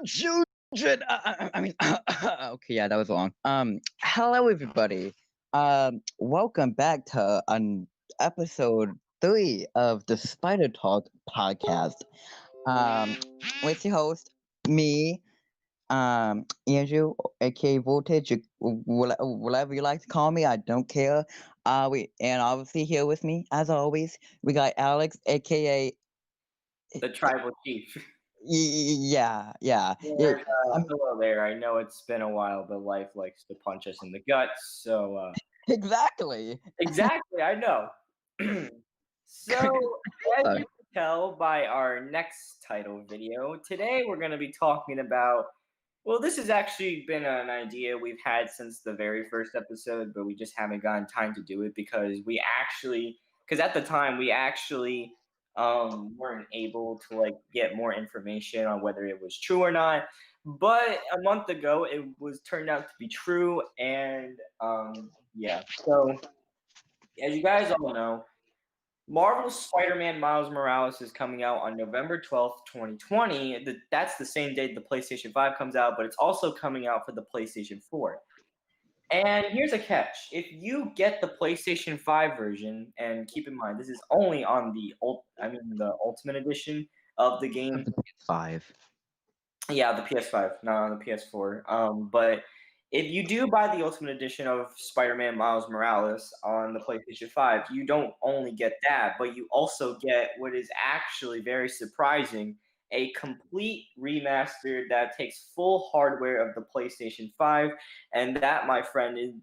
children. Okay, yeah, that was long. Hello everybody. Welcome back to episode 3 of the Spider Talk podcast. Um, with your host, me, Andrew, aka Voltage, whatever you like to call me, I don't care. And obviously here with me, as always, we got Alex, aka The tribal chief. yeah. Hello there. I know it's been a while, but life likes to punch us in the guts. Exactly. Exactly, I know. So, as you can tell by our next title video, today we're going to be talking about. Well, this has actually been an idea we've had since the very first episode, but we just haven't gotten time to do it because at the time we actually weren't able to get more information on whether it was true or not. But a month ago, it was turned out to be true, and yeah. So as you guys all know, Marvel's Spider-Man Miles Morales is coming out on November 12th, 2020. That's the same date the PlayStation 5 comes out, but it's also coming out for the PlayStation 4. And here's a catch. If you get the PlayStation 5 version, and keep in mind this is only on the Ultimate Edition of the game. Five. Yeah, the PS5, not on the PS4. But if you do buy the Ultimate Edition of Spider-Man Miles Morales on the PlayStation 5, you don't only get that, but you also get what is actually very surprising, a complete remaster that takes full hardware of the PlayStation 5, and that, my friend, is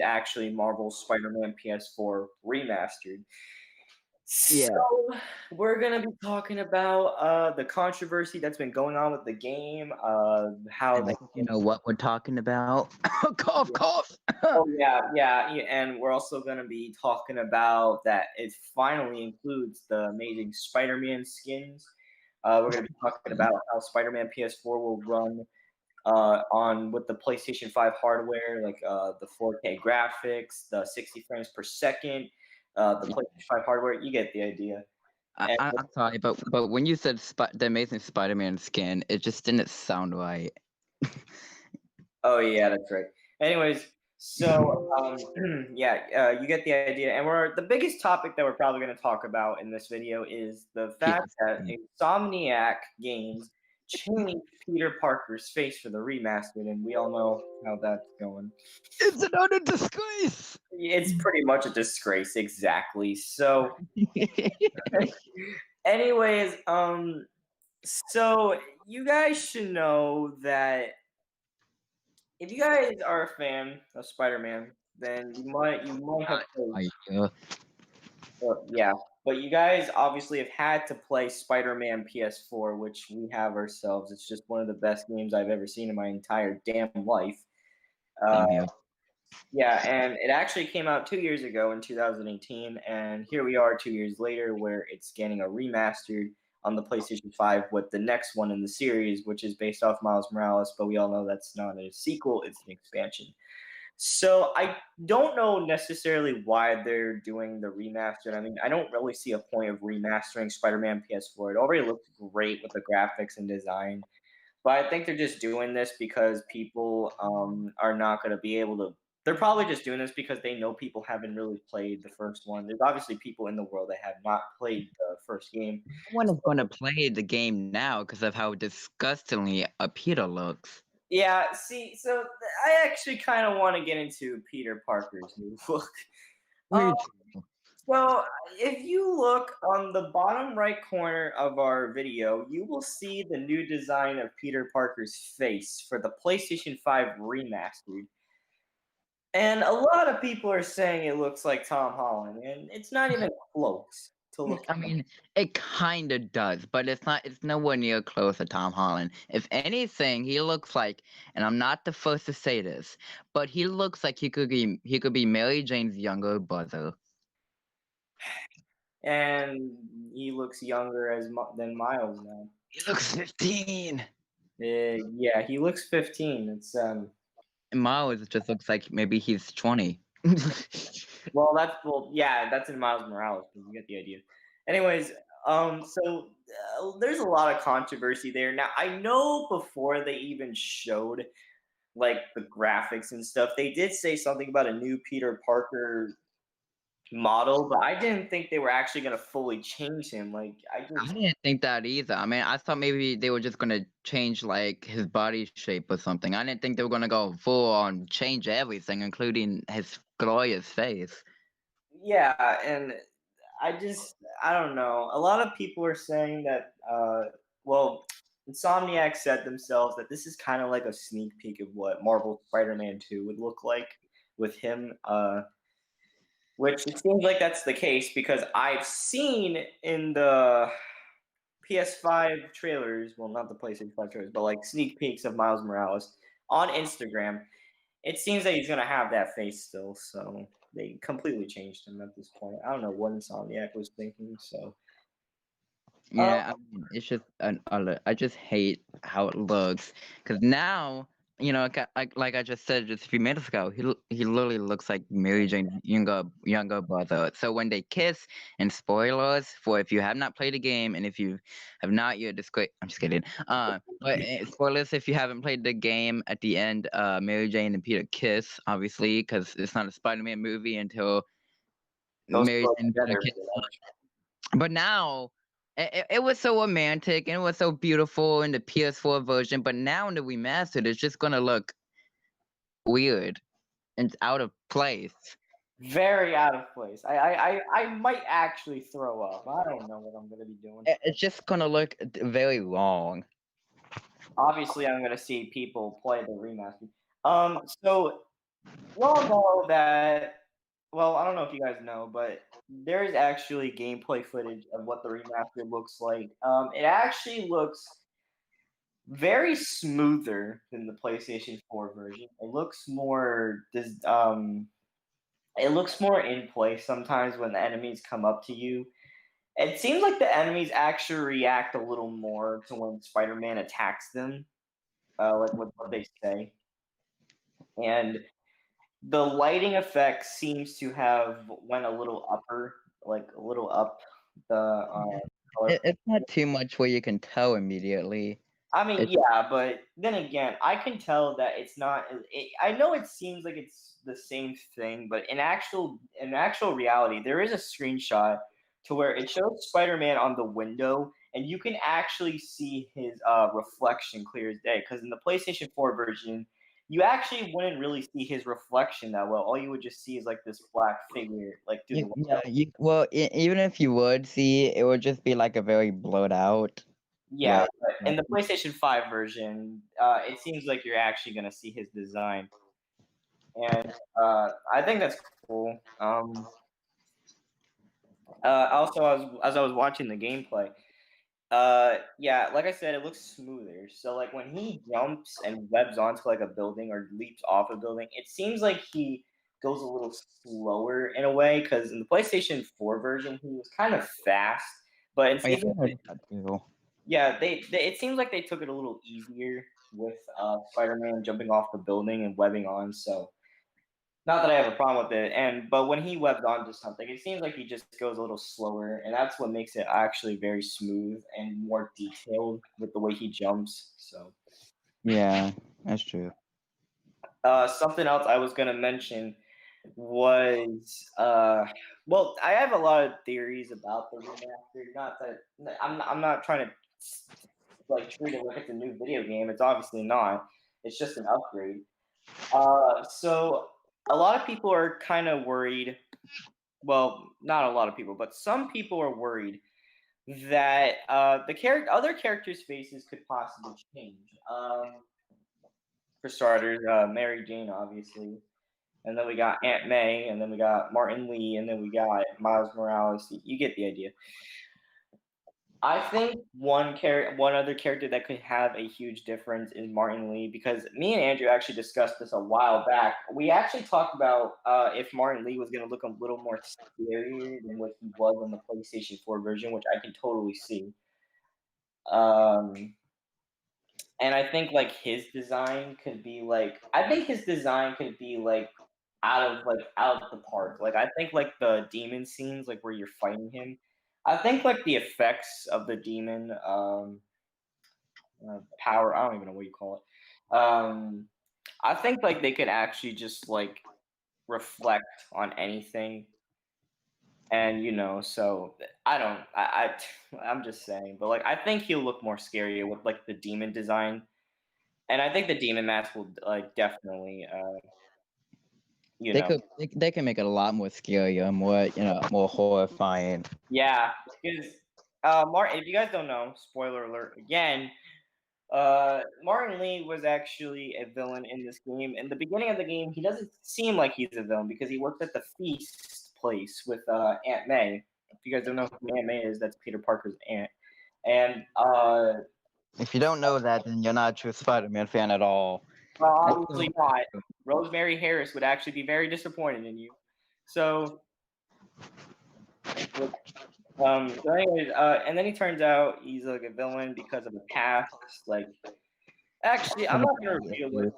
actually Marvel's Spider-Man PS4 Remastered. Yeah. So we're gonna be talking about the controversy that's been going on with the game, how And the you know what we're talking about? Cough, cough. and we're also gonna be talking about that it finally includes the amazing Spider-Man skins. We're gonna be talking about how Spider-Man PS4 will run on with the PlayStation 5 hardware, the 4K graphics, the 60 frames per second, the PlayStation 5 hardware. You get the idea. And, I'm sorry, but when you said the Amazing Spider-Man skin, it just didn't sound right. oh yeah, that's right. Anyways, so you get the idea. And the biggest topic that we're probably going to talk about in this video is the fact that Insomniac Games changed Peter Parker's face for the remastered, and we all know how that's going. It's an utter disgrace. It's pretty much a disgrace, exactly. So, anyways, so you guys should know that if you guys are a fan of Spider-Man, then you might have played. Yeah, but you guys obviously have had to play Spider-Man PS4, which we have ourselves. It's just one of the best games I've ever seen in my entire damn life. Uh, Yeah, and it actually came out 2 years ago in 2018, and here we are 2 years later, where it's getting a remastered on the PlayStation 5 with the next one in the series, which is based off Miles Morales, but we all know that's not a sequel, it's an expansion. So I don't know necessarily why they're doing the remaster. I mean, I don't really see a point of remastering Spider-Man PS4. It already looks great with the graphics and design. But I think they're just doing this because people are not going to be able to. They're probably just doing this because they know people haven't really played the first one. There's obviously people in the world that have not played the first game. No one is going to play the game now because of how disgustingly Peter looks. Yeah, see, so I actually kind of want to get into Peter Parker's new look. So if you look on the bottom right corner of our video, you will see the new design of Peter Parker's face for the PlayStation 5 Remastered. And a lot of people are saying it looks like Tom Holland, and it's not even close to look. I mean, it kind of does, but it's not. It's nowhere near close to Tom Holland. If anything, he looks like, and I'm not the first to say this, but he looks like he could be Mary Jane's younger brother. And he looks younger than Miles now. He looks 15. Yeah, he looks 15. And Miles just looks like maybe he's 20. That's in Miles Morales, but you get the idea. Anyways, so there's a lot of controversy there. Now, I know before they even showed like the graphics and stuff, they did say something about a new Peter Parker model, but I didn't think they were actually going to fully change him. Like, I didn't think that either. I mean, I thought maybe they were just gonna change like his body shape or something. I didn't think they were gonna go full on change everything, including his glorious face. yeah, and I don't know. A lot of people are saying that, well, Insomniac said themselves that this is kind of like a sneak peek of what Marvel Spider-Man 2 would look like with him. Which it seems like that's the case because I've seen in the PS5 trailers, well, not the PlayStation 5 trailers, but like sneak peeks of Miles Morales on Instagram. It seems that he's gonna have that face still, so they completely changed him at this point. I don't know what Insomniac was thinking. So, um, Yeah, I mean, it's just I just hate how it looks because now, like I just said just a few minutes ago, he literally looks like Mary Jane's younger brother. So when they kiss, and spoilers for if you have not played the game and if you have not yet, I'm just kidding. But spoilers if you haven't played the game. At the end, Mary Jane and Peter kiss, obviously, because it's not a Spider-Man movie until those Mary two are Jane and Peter together. kiss. But now it was so romantic and it was so beautiful in the PS4 version, but now in the remastered, it's just gonna look weird and out of place. Very out of place. I might actually throw up. I don't know what I'm gonna be doing. It's just gonna look very wrong. Obviously, I'm gonna see people play the remaster. So you all know that. Well, I don't know if you guys know, but there's actually gameplay footage of what the remaster looks like. It actually looks very smoother than the PlayStation 4 version. It looks more in place sometimes when the enemies come up to you. It seems like the enemies actually react a little more to when Spider-Man attacks them, like what they say. And the lighting effect seems to have went a little upper, like a little up the color. It's not too much where you can tell immediately. I mean, It's yeah, but then again, I can tell that it's not. I know it seems like it's the same thing, but in actual reality, there is a screenshot to where it shows Spider-Man on the window, and you can actually see his reflection clear as day. Because in the PlayStation 4 version, you actually wouldn't really see his reflection that well. All you would just see is like this black figure, like through the yeah, window. well, even if you would see, it would just be like a very blurred out, Yeah, like. but in the PlayStation 5 version, it seems like you're actually gonna see his design, and I think that's cool. Also, as I was watching the gameplay, yeah, like I said, it looks smoother. So like when he jumps and webs onto like a building or leaps off a building, it seems like he goes a little slower in a way. Because in the PlayStation 4 version, he was kind of fast, but it Oh yeah, seems I like noticed that too. yeah, they it seems like they took it a little easier with Spider-Man jumping off the building and webbing on. So not that I have a problem with it, but when he webbed onto something, it seems like he just goes a little slower, and that's what makes it actually very smooth and more detailed with the way he jumps. So Yeah, that's true. something else I was gonna mention was well, I have a lot of theories about the remaster. Not that I'm not trying to like treat it like it's a new video game. It's obviously not. It's just an upgrade. So a lot of people are kind of worried. Well, not a lot of people, but some people are worried that other characters' faces could possibly change. For starters, Mary Jane, obviously, and then we got Aunt May, and then we got Martin Lee, and then we got Miles Morales. You get the idea. I think one other character that could have a huge difference is Martin Lee because me and Andrew actually discussed this a while back. We actually talked about if Martin Lee was going to look a little more scarier than what he was on the PlayStation 4 version, which I can totally see. Um, and I think like his design could be like I think his design could be like out of the park. Like I think like the demon scenes like where you're fighting him. I think like the effects of the demon power. I don't even know what you call it. I think like they could actually just like reflect on anything, and so I don't. I'm just saying, but like I think he'll look more scarier with like the demon design, and I think the demon mask will like definitely, you They know, could they can make it a lot more scarier, more more horrifying. yeah, because Martin, if you guys don't know, spoiler alert again. Martin Lee was actually a villain in this game. In the beginning of the game, he doesn't seem like he's a villain because he works at the feast place with Aunt May. If you guys don't know who Aunt May is, that's Peter Parker's aunt. And If you don't know that, then you're not a true Spider-Man fan at all. well, That's obviously not. Rosemary Harris would actually be very disappointed in you. So, so anyways, and then he turns out he's like a villain because of the past. Like, actually, I'm kind of not gonna bad reveal what issues.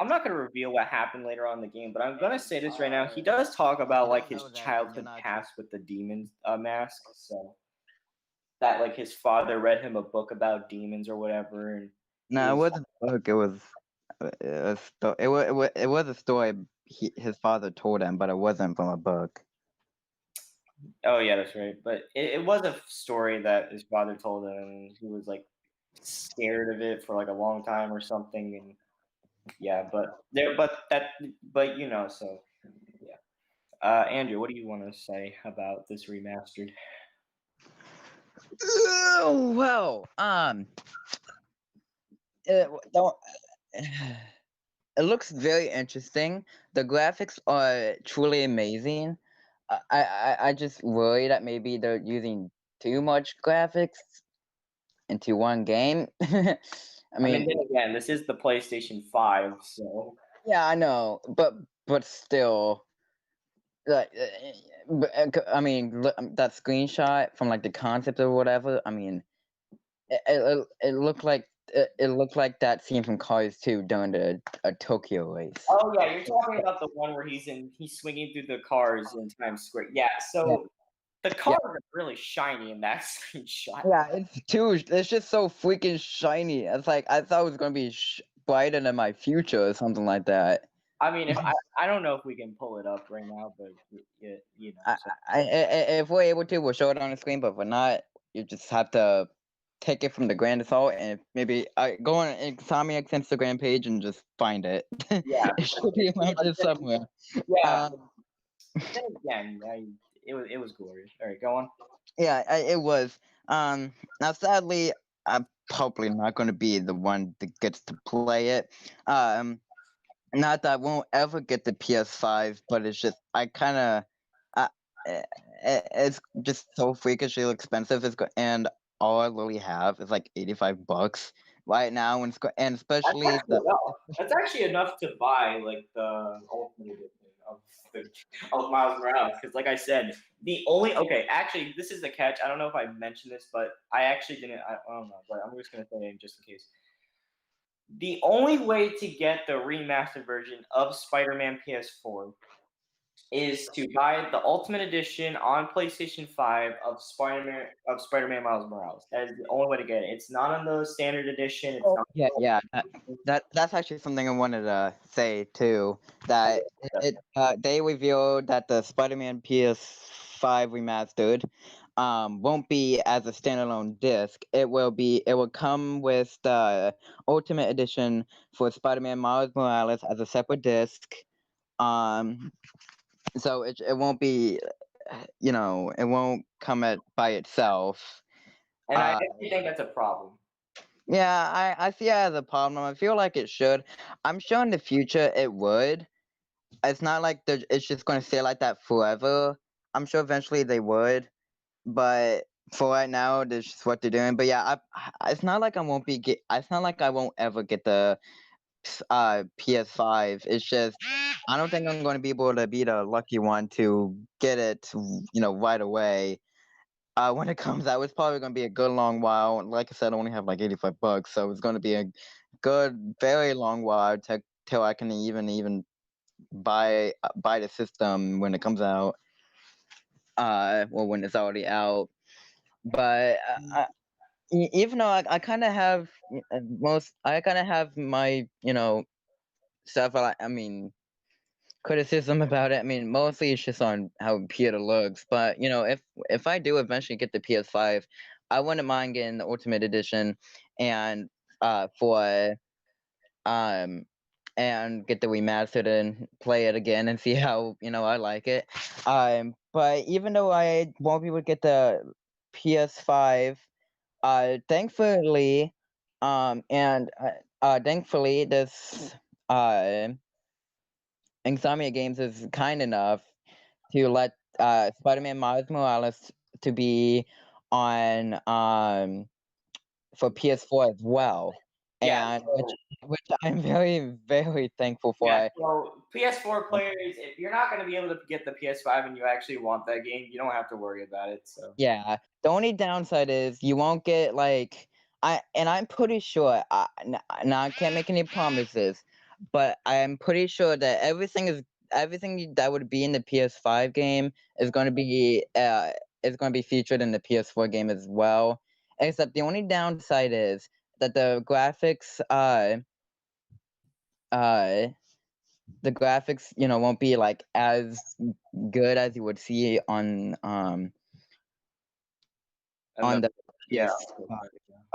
I'm not gonna reveal what happened later on in the game, but I'm gonna say this right now. He does talk If about you like don't his know that, then you're childhood not a true. past with the demon mask. So that like his father read him a book about demons or whatever, and he No, it was. wasn't a book. It was it was a story his father told him, but it wasn't from a book. Oh yeah, that's right. But it was a story that his father told him, and he was like scared of it for like a long time or something. And yeah, but so yeah. Andrew, what do you want to say about this remastered? Oh, well, it, don't, it looks very interesting. The graphics are truly amazing. I just worry that maybe they're using too much graphics into one game. I I mean, mean, then again, this is the PlayStation 5, so yeah, I know, but still, like, I mean, that screenshot from like the concept or whatever. I mean, it looked like it looked like that scene from Cars 2 during the a Tokyo race. oh yeah, you're talking about the one where he's swinging through the cars in Times Square. Yeah, Yeah, so the yeah, cars are really shiny in that screenshot. yeah. It's too. It's just so freaking shiny. It's like I thought it was gonna be brighter than my future or something like that. I mean, if I don't know if we can pull it up right now, but I, so if we're able to, we'll show it on the screen. But if we're not, you just have to take it from the grand assault and maybe go on Insomniac's Instagram page and just find it. yeah, It should be around there somewhere. yeah. Um, But then again, it was glorious. All right, go on. yeah, it was. Now sadly, I'm probably not going to be the one that gets to play it. Um, Not that I won't ever get the PS5, but it's just I kind of, uh, it's just so freakishly expensive. And all I literally have is like $85 right now, and That's especially actually enough. That's actually enough to buy like the ultimate edition the of Miles Morales. Because like I said, the only okay, actually, this is the catch. I don't know if I mentioned this, but I actually didn't. I don't know, but I'm just gonna say it just in case. The only way to get the remastered version of Spider-Man PS4 is to buy the Ultimate Edition on PlayStation 5 of Spider-Man Miles Morales. That is the only way to get it. It's not on the standard edition. It's oh not. yeah, yeah, that's actually something I wanted to say too. That they revealed that the Spider-Man PS5 remastered won't be as a standalone disc. It will come with the Ultimate Edition for Spider-Man Miles Morales as a separate disc. Um, so it won't be, it won't come at by itself. And I Uh, actually think that's a problem. yeah, I see it as a problem. I feel like it should. I'm sure in the future it would. It's not like it's just going to stay like that forever. I'm sure eventually they would, but for right now, that's just what they're doing. But yeah, it's not like I won't be get. It's not like I won't ever get the PS5. It's just I don't think I'm going to be able to be the lucky one to get it, right away. When it comes out, it's probably going to be a good long while. Like I said, I only have like $85, so it's going to be a good, very long while till I can even buy the system when it comes out. Well, when it's already out. but even though I kind of have I kind of have my stuff. I mean criticism about it. I mean, mostly it's just on how Peter looks. But if I do eventually get the PS5, I wouldn't mind getting the Ultimate Edition, and for um and get the remastered and play it again and see how I like it. But even though I won't be able to get the PS5, thankfully, and thankfully this uh Insomnia Games is kind enough to let Spider-Man Miles Morales to be on for PS4 as well, Yeah, and which so which I'm very very thankful for. yeah, so PS4 players, if you're not going to be able to get the PS5 and you actually want that game, you don't have to worry about it. So Yeah, the only downside is you won't get I'm pretty sure. Now I can't make any promises, but I'm pretty sure that everything that would be in the PS5 game is going to be featured in the PS4 game as well. Except the only downside is that uh the graphics won't be like as good as you would see and on the yeah,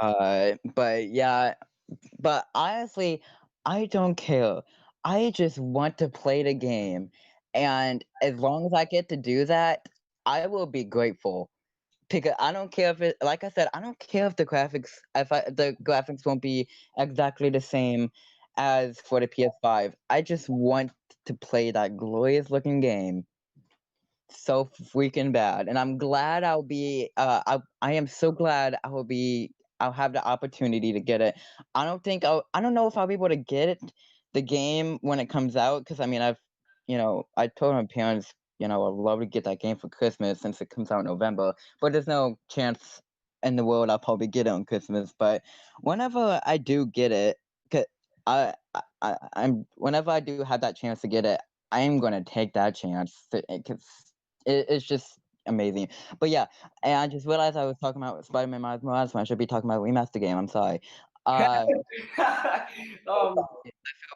PS5. But yeah, but honestly, I don't care. I just want to play the game, and as long as I get to do that, I will be grateful. Because I don't care if like I said, I don't care if the graphics won't be exactly the same as for the PS5. I just want to play that glorious looking game so freaking bad, and I'm glad I am so glad I'll have the opportunity to get it. I don't know if I'll be able to get the game when it comes out, because I mean I told my parents I'd love to get that game for Christmas since it comes out in November, but there's no chance in the world I'll probably get it on Christmas. But whenever I do get it, 'cause I'm whenever I do have that chance to get it, I am gonna take that chance because it's just amazing. But yeah, and I just realized I was talking about Spider-Man Miles Morales when I should be talking about Remaster game. I'm sorry. I um, feel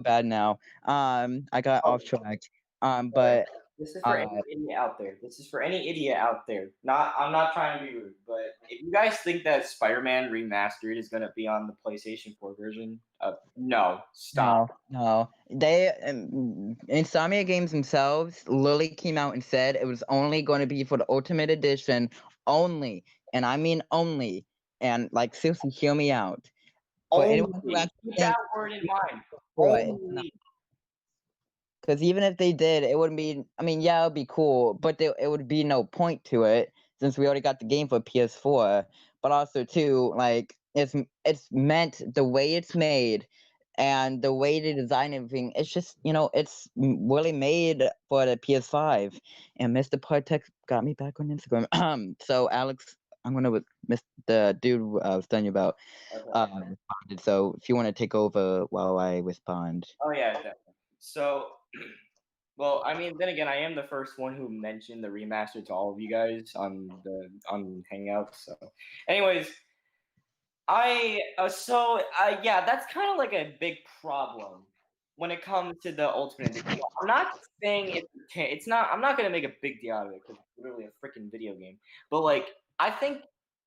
bad now. I got oh, off track. alright. But This is for uh, any idiot out there. This is for any idiot out there. I'm not trying to be rude, but if you guys think that Spider-Man Remastered is going to be on the PlayStation 4 version, no, stop. no, Insomnia Games themselves literally came out and said it was only going to be for the Ultimate Edition only, and I mean only. And like, seriously, hear me out. For anyone who Only actually keep that thinks word in mind. it's not. Only. Because even if they did, it wouldn't be. I mean, yeah, it'd be cool, but it would be no point to it since we already got the game for PS4. But also, too, like it's meant the way it's made and the way they design everything. It's just really made for the PS5. And Mr. Partex got me back on Instagram. So Alex, I'm gonna miss the dude I was telling you about. Okay. Responded. So if you want to take over while I respond. Oh yeah, definitely. So, well, I mean, then again, I am the first one who mentioned the remaster to all of you guys on Hangouts. So, anyways, yeah, that's kind of like a big problem when it comes to the Ultimate Edition. I'm not saying it's not. I'm not gonna make a big deal out of it because it's literally a freaking video game. But like, I think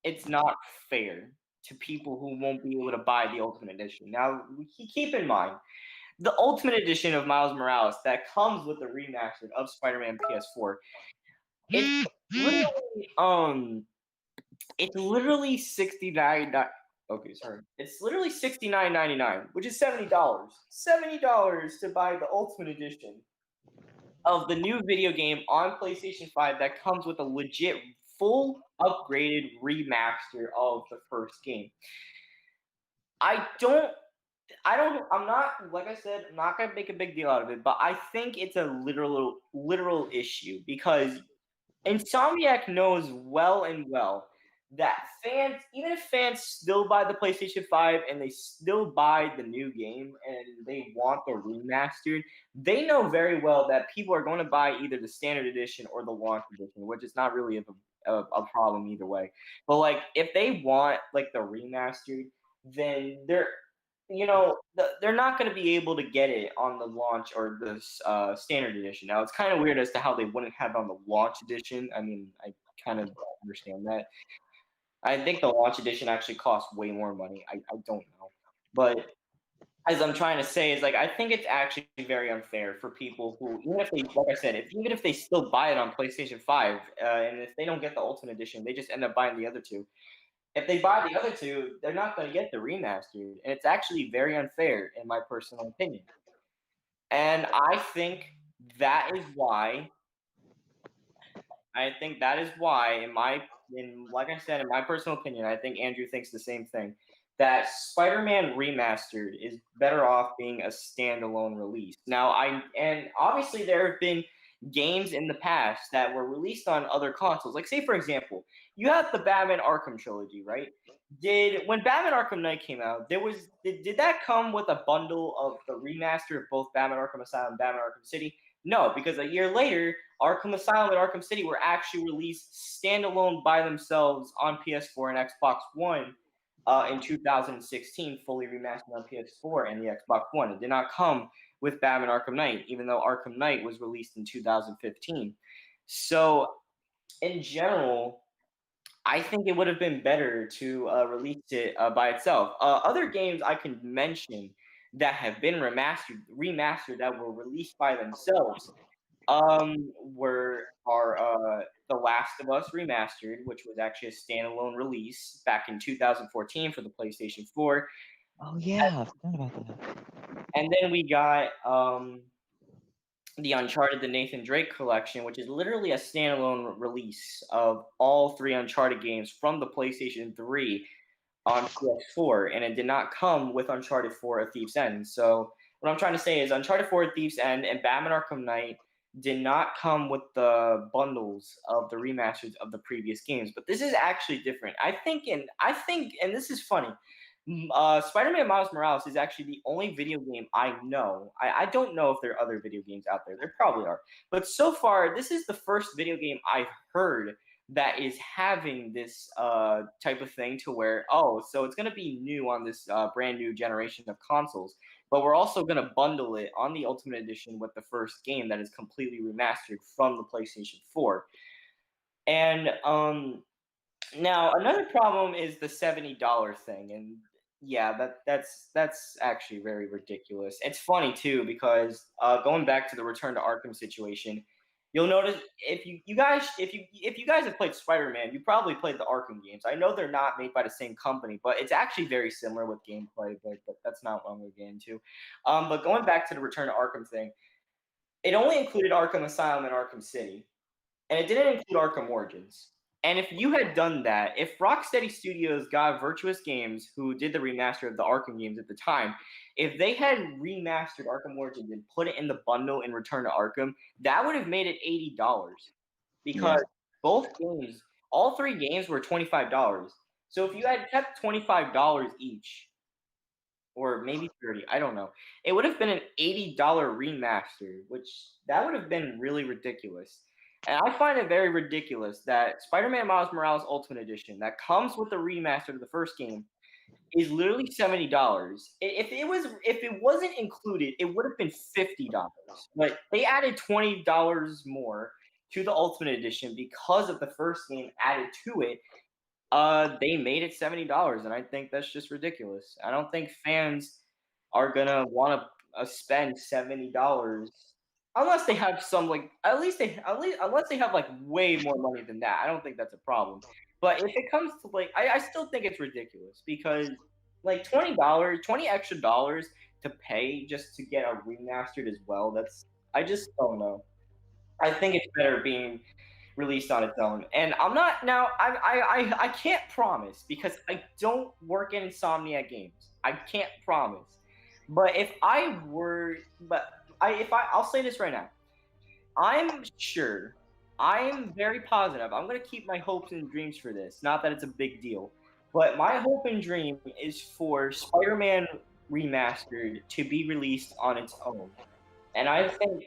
it's not fair to people who won't be able to buy the Ultimate Edition. Now, keep in mind the Ultimate Edition of Miles Morales that comes with the remastered of Spider-Man PS4. It's literally it's literally 69. Okay, sorry. It's literally 69.99, which is $70. $70 to buy the Ultimate Edition of the new video game on PlayStation 5 that comes with a legit full upgraded remaster of the first game. I don't I'm not like I said, I'm not gonna make a big deal out of it, but I think it's a literal issue because Insomniac knows well and well that fans, even if fans still buy the PlayStation 5 and they still buy the new game and they want the remastered, they know very well that people are going to buy either the standard edition or the launch edition, which is not really a problem either way. But like, if they want like the remastered, then they're not going to be able to get it on the launch or the standard edition. Now it's kind of weird as to how they wouldn't have it on the launch edition. I mean, I kind of don't understand that. I think the launch edition actually costs way more money. I don't know, but as I'm trying to say is like I think it's actually very unfair for people who even if they like I said even if they still buy it on PlayStation 5 and if they don't get the Ultimate Edition they just end up buying the other two. If they buy the other two, they're not going to get the remastered, and it's actually very unfair in my personal opinion. And that is why I think that is why in like I said in my personal opinion, I think Andrew thinks the same thing. That Spider-Man Remastered is better off being a standalone release. Now, and obviously there have been games in the past that were released on other consoles. Like say for example, you have the Batman Arkham trilogy, right? Did when Batman Arkham Knight came out, did that come with a bundle of the remaster of both Batman Arkham Asylum and Batman Arkham City? No, because a year later, Arkham Asylum and Arkham City were actually released standalone by themselves on PS4 and Xbox One in 2016, fully remastered on PS4 and the Xbox One. It did not come with Batman Arkham Knight, even though Arkham Knight was released in 2015. So, in general, I think it would have been better to release it by itself. Other games I can mention that have been remastered that were released by themselves are The Last of Us Remastered, which was actually a standalone release back in 2014 for the PlayStation 4. Oh yeah, I forgot about that. And then we got the Uncharted the Nathan Drake collection, which is literally a standalone release of all three Uncharted games from the PlayStation 3 on PS4, and it did not come with Uncharted 4: A Thief's End. So what I'm trying to say is Uncharted 4: A Thief's End and Batman Arkham Knight did not come with the bundles of the remasters of the previous games, but this is actually different. And this is funny. Spider-Man Miles Morales is actually the only video game I know. I don't know if there are other video games out there. There probably are. But so far, this is the first video game I've heard that is having this type of thing to where, oh, so it's going to be new on this brand new generation of consoles. But we're also going to bundle it on the Ultimate Edition with the first game that is completely remastered from the PlayStation 4. And now another problem is the $70 thing, and yeah, that's actually very ridiculous. It's funny too because going back to the Return to Arkham situation, you'll notice if you guys have played Spider-Man, you probably played the Arkham games. I know they're not made by the same company, but it's actually very similar with gameplay. But that's not what I'm going to get into. But going back to the Return to Arkham thing, it only included Arkham Asylum and Arkham City, and it didn't include Arkham Origins. And if you had done that, if Rocksteady Studios got Virtuous Games, who did the remaster of the Arkham games at the time, if they had remastered Arkham Origins and put it in the bundle in Return to Arkham, that would have made it $80 Yeah. because both games, all three games were $25. So if you had kept $25 each, or maybe 30, I don't know, it would have been an $80 remaster, which that would have been really ridiculous. And I find it very ridiculous that Spider-Man Miles Morales Ultimate Edition that comes with the remaster of the first game is literally $70. If it wasn't included, it would have been $50. But they added $20 more to the Ultimate Edition because of the first game added to it. They made it $70, and I think that's just ridiculous. I don't think fans are gonna want to spend $70 unless they have some like at least unless they have like way more money than that. I don't think that's a problem. But if it comes to like, I still think it's ridiculous because like $20, 20 extra dollars to pay just to get a remastered as well. I just don't know. I think it's better being released on its own. And I'm not now. I can't promise because I don't work in Insomniac Games. I can't promise. But if I were, but I if I I'll say this right now. I'm sure. I'm very positive. I'm gonna keep my hopes and dreams for this. Not that it's a big deal, but my hope and dream is for Spider-Man Remastered to be released on its own. And I think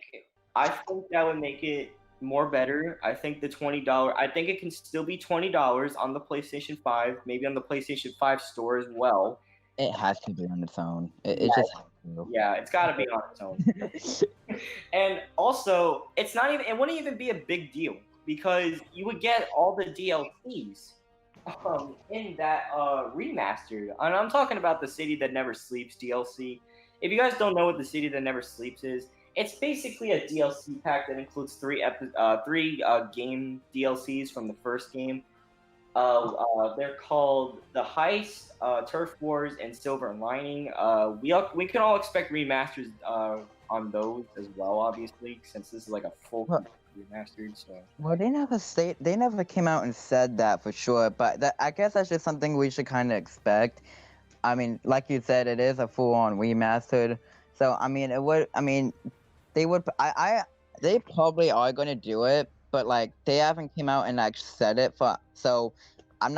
that would make it more better. I think the $20. I think it can still be $20 on the PlayStation 5, maybe on the PlayStation 5 store as well. It has to be on its own. It Yeah, just has yeah, it's got to be on its own. to. And also, it's not even. It wouldn't even be a big deal because you would get all the DLCs in that remastered. And I'm talking about the City That Never Sleeps DLC. If you guys don't know what the City That Never Sleeps is, it's basically a DLC pack that includes three game DLCs from the first game. They're called The Heist, Turf Wars, and Silver Lining. We can all expect remasters on those as well, obviously, since this is like a full Well, remastered. So well, they never came out and said that for sure, but I guess that's just something we should kind of expect. I mean, like you said, it is a full-on remastered. So I mean, they would. They probably are gonna do it, but like they haven't came out and like said it for. So we're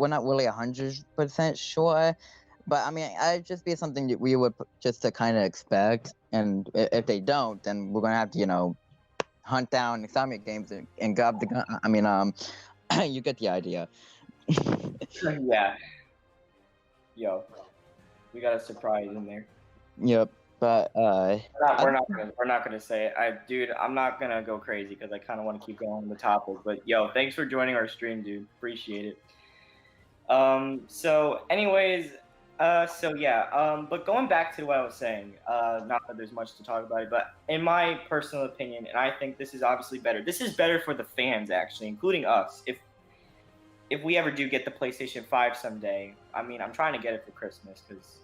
not really 100% sure. But I mean, it'd just be something that we would just to kind of expect. And if they don't, then we're gonna have to, hunt down Islamic games and grab the gun. I mean, you get the idea. yeah, yo, we got a surprise in there. Yep. But We're not gonna say it. Dude, I'm not gonna go crazy because I kind of want to keep going on the topic. But yo, thanks for joining our stream, dude. Appreciate it. So anyways, so yeah, but going back to what I was saying, not that there's much to talk about it, but in my personal opinion, and I think this is obviously better. This is better for the fans, actually, including us. If we ever do get the PlayStation 5 someday, I mean, I'm trying to get it for Christmas because,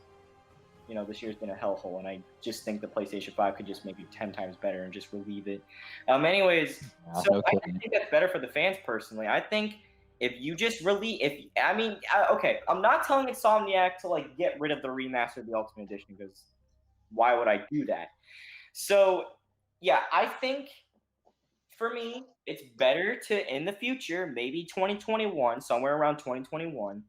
this year's been a hellhole, and I just think the PlayStation 5 could just make it 10 times better and just relieve it. Anyways, so no I kidding. think that's better for the fans personally. I think if you just okay, I'm not telling Insomniac to like get rid of the remaster of the Ultimate Edition because why would I do that? So yeah, I think for me it's better to in the future, maybe 2021, somewhere around 2021,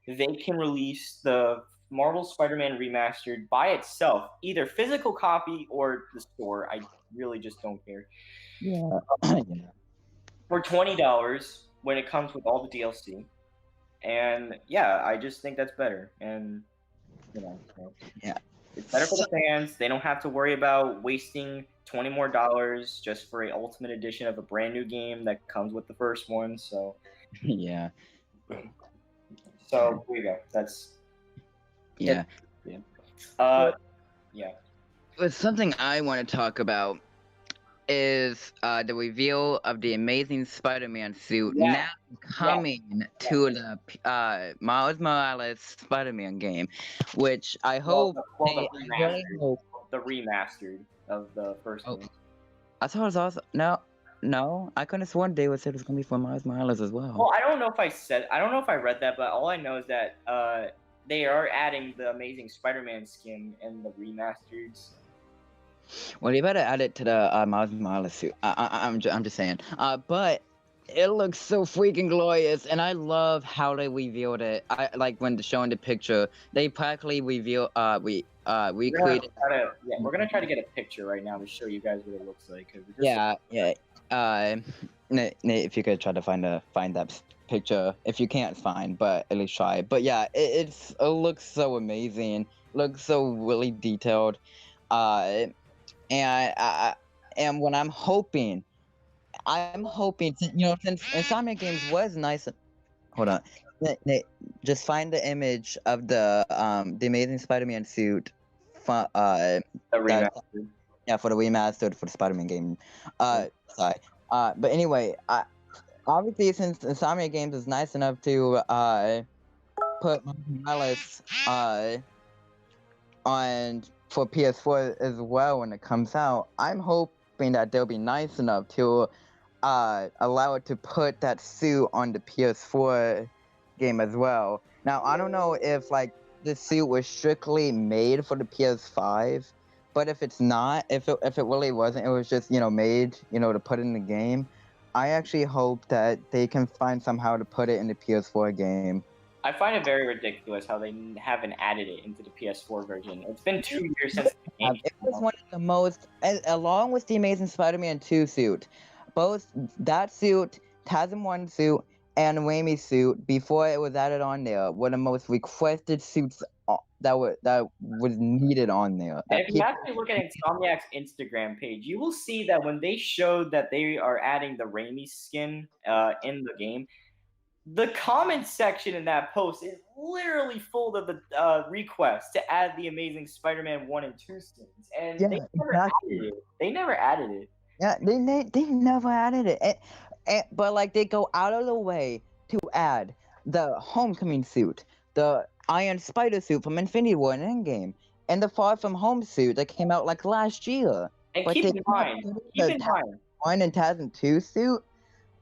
they can release the Marvel Spider-Man remastered by itself, either physical copy or the store. I really just don't care. Yeah. Yeah. For $20 when it comes with all the DLC. And yeah, I just think that's better. And Yeah. it's better for the fans. They don't have to worry about wasting $20 more just for a Ultimate Edition of a brand new game that comes with the first one. So Yeah. there you go. That's Yeah. yeah. Yeah. But something I want to talk about is the reveal of the Amazing Spider-Man suit Yeah. now coming to the Miles Morales Spider-Man game, which I hope the I really hope. the remastered of the first one. I thought it was also no. I couldn't have sworn they would say it was gonna be for Miles Morales as well. Well, I don't know if I read that, but all I know is that they are adding the Amazing Spider-Man skin in the remasters. Well, you better add it to the Miles Morales suit. I'm just saying. But it looks so freaking glorious, and I love how they revealed it. I like when showing the picture. They practically reveal recreated. We're gonna try to get a picture right now to show you guys what it looks like. Yeah. Nate, if you could try to find that picture, if you can't find, but at least try. But yeah, it looks so amazing. Looks so really detailed. And when I'm hoping, since Insomniac Games was nice. Hold on, Nate, just find the image of the Amazing Spider-Man suit. For the remastered. Yeah, for the remastered for the Spider-Man game. Sorry. But anyway, obviously since Insomniac Games is nice enough to put Miles on for PS4 as well when it comes out, I'm hoping that they'll be nice enough to allow it to put that suit on the PS4 game as well. Now, I don't know if like this suit was strictly made for the PS5, but if it's not, if it really wasn't, it was just made to put in the game. I actually hope that they can find somehow to put it in the PS4 game. I find it very ridiculous how they haven't added it into the PS4 version. It's been 2 years since the game. It was one of the most, along with the Amazing Spider-Man 2 suit, both that suit, Tasm One suit, and Whammy suit before it was added on there were the most requested suits that was needed on there. And That if you people actually look at Insomniac's Instagram page, you will see that when they showed that they are adding the Raimi skin in the game, the comment section in that post is literally full of the requests to add the Amazing Spider-Man 1 and 2 skins, and they yeah, never added exactly. it. They never added it. Yeah, they never added it. But like they go out of the way to add the Homecoming suit, the Iron Spider suit from Infinity War and Endgame, and the Far From Home suit that came out like last year. And But keep they in kept mind, putting keep the in mind, TASM 1 and TASM 2 suit.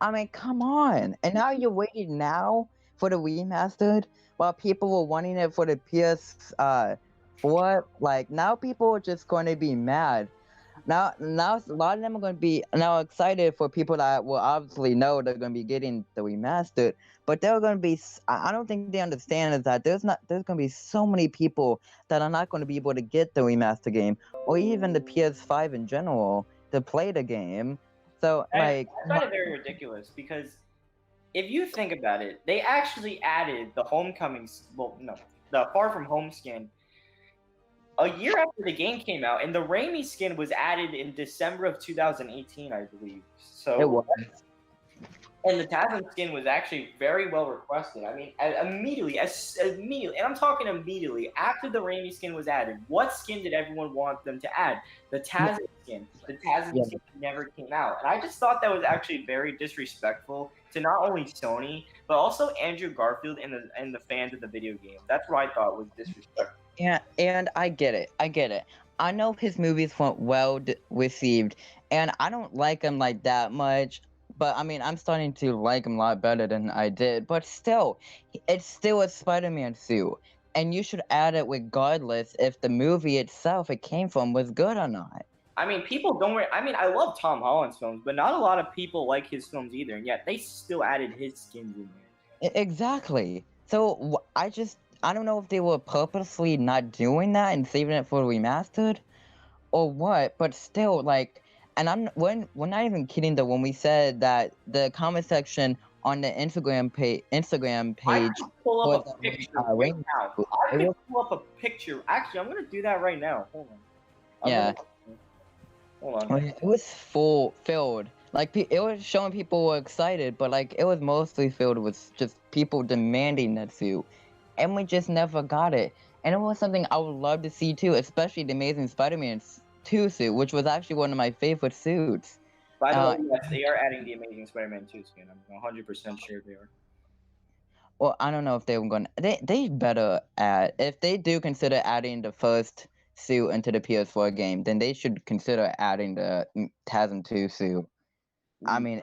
I mean, come on. And now you're waiting now for the remastered while people were wanting it for the PS4. Like now people are just going to be mad. Now a lot of them are going to be now excited for people that will obviously know they're going to be getting the remastered, but they're going to be. I don't think they understand is that there's going to be so many people that are not going to be able to get the remaster game or even the PS5 in general to play the game. So like, I find it very ridiculous because if you think about it, they actually added the Homecoming, well, no, the Far From Home skin a year after the game came out, and the Raimi skin was added in December of 2018, I believe. it So, was. and the Tasman skin was actually very well requested. I mean, immediately, and I'm talking immediately after the Raimi skin was added. What skin did everyone want them to add? The Tasman skin. The Tasman Yeah. skin never came out, and I just thought that was actually very disrespectful to not only Sony but also Andrew Garfield and the fans of the video game. That's what I thought was disrespectful. Yeah, and I get it. I get it. I know his movies weren't well received, and I don't like him like that much. But I mean, I'm starting to like him a lot better than I did. But still, it's still a Spider-Man suit, and you should add it regardless if the movie itself it came from was good or not. I mean, people don't. I mean, I love Tom Holland's films, but not a lot of people like his films either, and yet they still added his skins in there. Exactly. So I don't know if they were purposely not doing that and saving it for remastered or what, but still, like, and we're not even kidding though when we said that the comment section on the Instagram I page could pull was up a picture right Rain now. School. I It could was, pull up a picture. Actually, I'm gonna do that right now. Hold on. I'm yeah, gonna. Hold on. it was filled. Like it was showing people were excited, but like it was mostly filled with just people demanding that suit, and we just never got it. And it was something I would love to see too, especially the Amazing Spider-Man 2 suit, which was actually one of my favorite suits. By the Uh, way, yes, they are adding the Amazing Spider-Man 2 skin. I'm 100% sure they are. Well, I don't know if they were gonna. They better add if they do consider adding the first suit into the PS4 game, then they should consider adding the TASM 2 suit. I Mm. mean,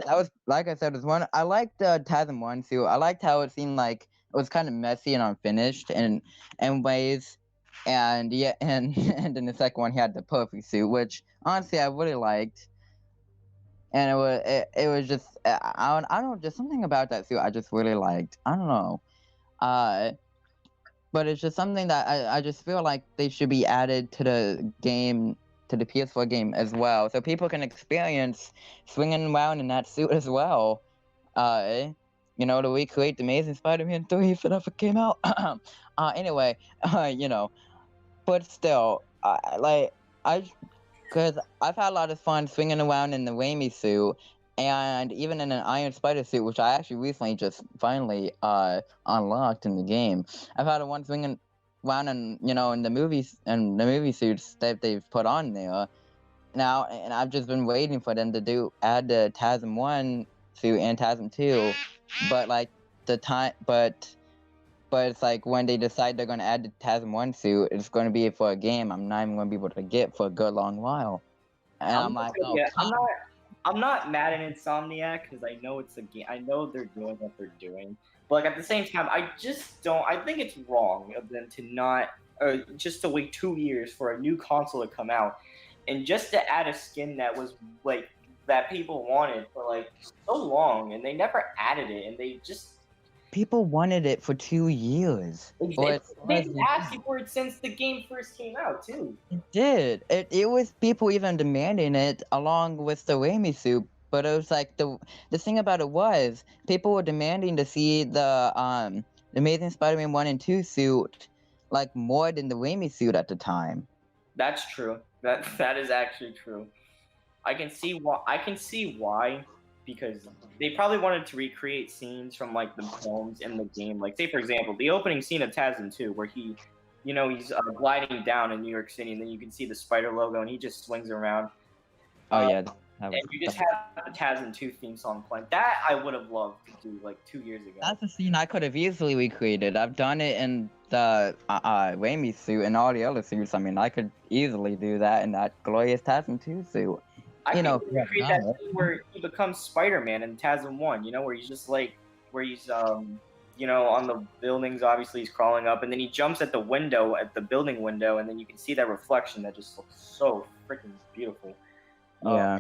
that was like I said, was one. I liked the TASM 1 suit. I liked how it seemed like it was kind of messy and unfinished in ways. And yeah, and and then the second one he had the perfect suit, which honestly I really liked. And it was just I don't know, just something about that suit I just really liked. I don't know. Uh, but it's just something that I just feel like they should be added to the game, to the PS4 game as well, so people can experience swinging around in that suit as well. To recreate the Amazing Spider-Man 3 if it ever came out. Anyway, you know, but still, I because I've had a lot of fun swinging around in the Raimi suit, and even in an Iron Spider suit, which I actually recently just finally unlocked in the game. I've had a one swinging around in the movies and the movie suits that they've put on there now, and I've just been waiting for them to add the TASM 1 suit and TASM 2, but like the time, but it's like when they decide they're gonna add the TASM 1 suit, it's gonna be for a game I'm not even gonna be able to get for a good long while. And I'm like, oh, Yeah, I'm not mad at Insomniac because I know it's a game. I know they're doing what they're doing, but like at the same time, I just don't. I think it's wrong of them to not, or just to wait 2 years for a new console to come out, and just to add a skin that was like that people wanted for like so long, and they never added it, and they just people wanted it for 2 years. they've been asking for it since the game first came out too. It did. It was people even demanding it along with the Raimi suit but it was like the thing about it was people were demanding to see the Amazing Spider-Man 1 and 2 suit like more than the Raimi suit at the time. That's true. That is actually true. I can see why. I can see why because they probably wanted to recreate scenes from like the films in the game. Like, say for example, the opening scene of Tasm 2, where he's gliding down in New York City, and then you can see the spider logo, and he just swings around. Oh Uh, yeah, that and was you just have the Tasm 2 theme song playing. That I would have loved to do like 2 years ago. that's a scene I could have easily recreated. I've done it in the Raimi suit and all the other suits. I mean, I could easily do that in that glorious Tasm 2 suit. I You could know, if even you haven't recreate that done scene where he becomes Spider-Man in Tasm 1, where he's just like, where he's, on the buildings, obviously he's crawling up, and then he jumps at the window, at the building window, and then you can see that reflection that just looks so freaking beautiful. Uh, Yeah.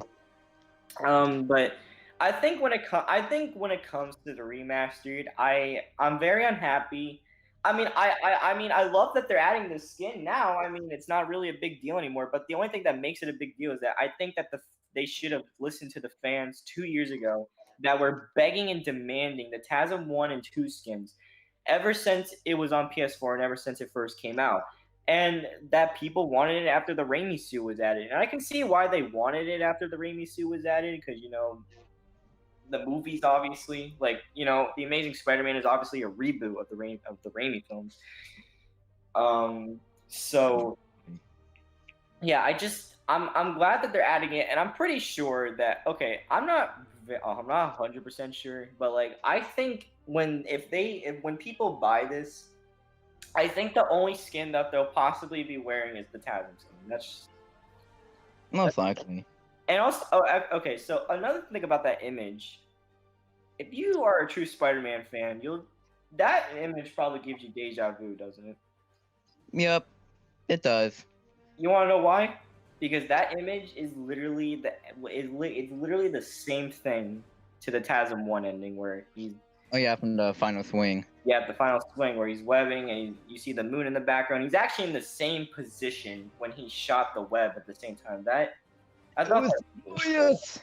but I think when it comes to the remastered, I'm very unhappy. I love that they're adding this skin now. I mean, it's not really a big deal anymore. But the only thing that makes it a big deal is that I think that they should have listened to the fans 2 years ago that were begging and demanding the TASM 1 and 2 skins ever since it was on PS4 and ever since it first came out. And that people wanted it after the Raimi suit was added. And I can see why they wanted it after the Raimi suit was added because, the movies obviously, like, The Amazing Spider-Man is obviously a reboot of the Raimi films. So yeah, I'm glad that they're adding it, and I'm pretty sure that I'm not 100% sure, but like I think when people buy this, I think the only skin that they'll possibly be wearing is the Tasm skin. Most likely. And also, okay. So another thing about that image, if you are a true Spider-Man fan, that image probably gives you deja vu, doesn't it? Yep, it does. You want to know why? Because that image is literally it's literally the same thing to the TASM 1 ending where he's Oh yeah, from the final swing. the final swing where he's webbing and you see the moon in the background. He's actually in the same position when he shot the web at the same time. I thought that was Yes.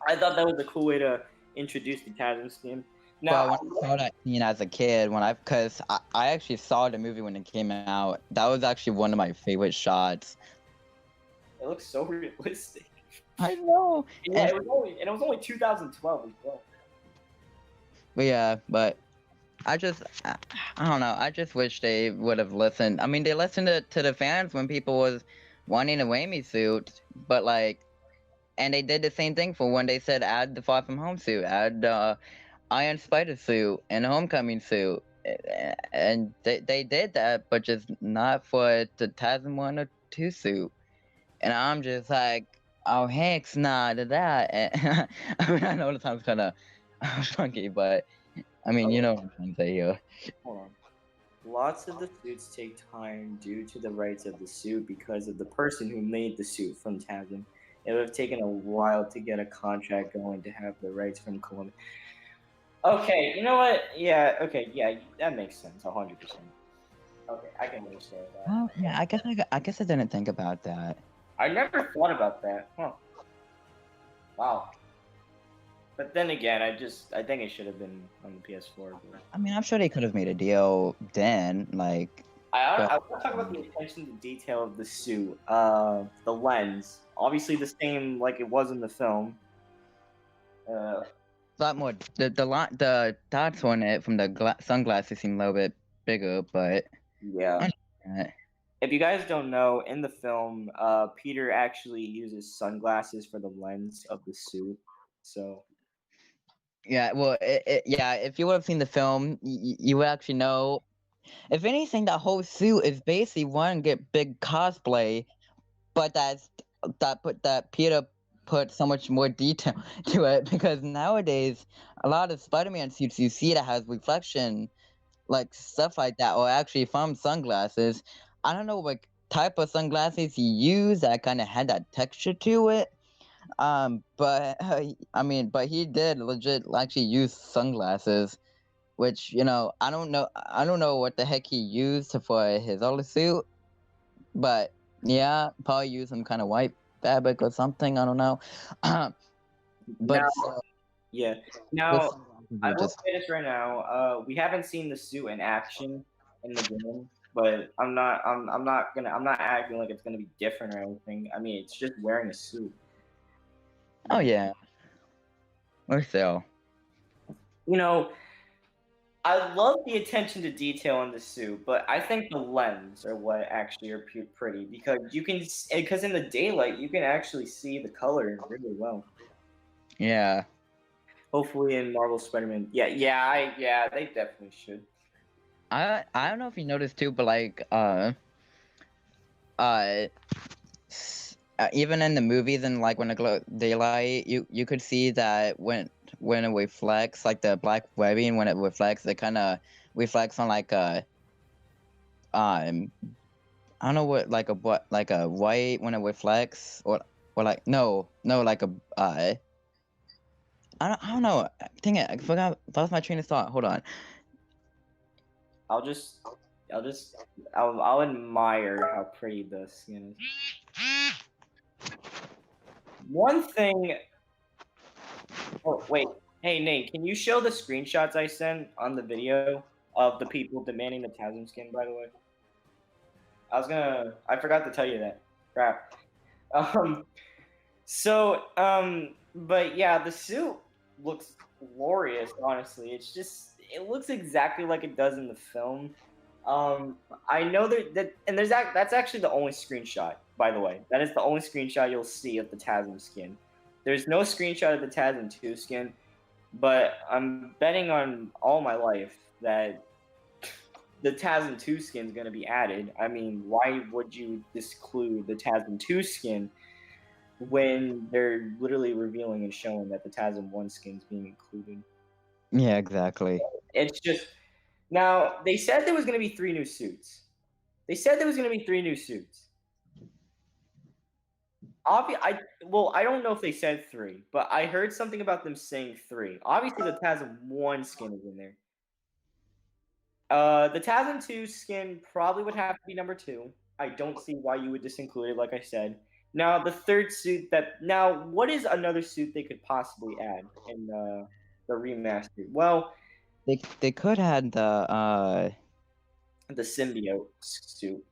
I thought that was a cool way to introduce the TASM skin. Well, Now, when I saw that scene as a kid, because I actually saw the movie when it came out, that was actually one of my favorite shots. it looks so realistic. I know. Yeah, And, it was only 2012 as well. but I don't know. I just wish they would have listened. I mean, they listened to the fans when people was wanting a Raimi suit, but like, and they did the same thing for when they said add the Far From Home suit, add Iron Spider suit and Homecoming suit, and they did that, but just not for the Tasm 1 or 2 suit. And I'm just like, oh heck, nah to that. And, I mean, I know it sounds kind of funky, but I mean, you know what I'm trying to say here. Hold on. Lots of the suits take time due to the rights of the suit because of the person who made the suit from TASM. It would have taken a while to get a contract going to have the rights from Columbia. Okay, you know what? Yeah, okay, yeah, that makes sense, 100%. Okay, I can understand that. Well, yeah, I guess I didn't think about that. I never thought about that. Huh. Wow. But then again, I think it should have been on the PS4. But I mean, I'm sure they could have made a deal then, like. I want to talk about the attention to detail of the suit. The lens, obviously the same like it was in the film. A lot more. The dots on it from the sunglasses seem a little bit bigger, but Yeah. If you guys don't know, in the film, Peter actually uses sunglasses for the lens of the suit. So yeah, well, yeah. If you would have seen the film, you would actually know. If anything, that whole suit is basically one get big cosplay, but that Peter put so much more detail to it because nowadays a lot of Spider-Man suits you see that has reflection, like stuff like that, or actually from sunglasses. I don't know what type of sunglasses he used that kind of had that texture to it. But I mean, but he did legit actually use sunglasses, which I don't know what the heck he used for his other suit, but yeah, probably used some kind of white fabric or something. I don't know. Now, but yeah. but Now, I you will just say this right now. We haven't seen the suit in action in the game, but I'm not acting like it's gonna be different or anything. I mean, it's just wearing a suit. oh yeah, or so. You know, I love the attention to detail in the suit, but I think the lens are what actually are pretty because because in the daylight you can actually see the color really well. Yeah, Hopefully in Marvel Spider-Man. Yeah, they definitely should. I don't know if you noticed too, but like uh even in the movies and like when the daylight, you could see that when it reflects, like the black webbing, when it reflects, it kind of reflects on like a um I don't know what like a white when it reflects, or like no like a I don't know. Dang it, I forgot. That was my train of thought. Hold on. I'll just, I'll just, I'll admire how pretty the skin is. One thing. Oh wait, hey Nate, can you show the screenshots I sent on the video of the people demanding the Tasm skin? By the way, I forgot to tell you that. Crap. Um, but yeah, the suit looks glorious. Honestly, it looks exactly like it does in the film. Um, I know and that's actually the only screenshot. By the way, that is the only screenshot you'll see of the TASM skin. There's no screenshot of the TASM 2 skin, but I'm betting on all my life that the TASM 2 skin is going to be added. I mean, why would you disclude the TASM 2 skin when they're literally revealing and showing that the TASM 1 skin is being included? Yeah, exactly. It's just now they said there was going to be 3 new suits. They said there was going to be 3 new suits. I don't know if they said 3, but I heard something about them saying 3. Obviously, the TASM 1 skin is in there. The TASM 2 skin probably would have to be number 2. I don't see why you would disinclude it, like I said. Now, the third suit what is another suit they could possibly add in the remastered? Well, They could had the symbiote suit,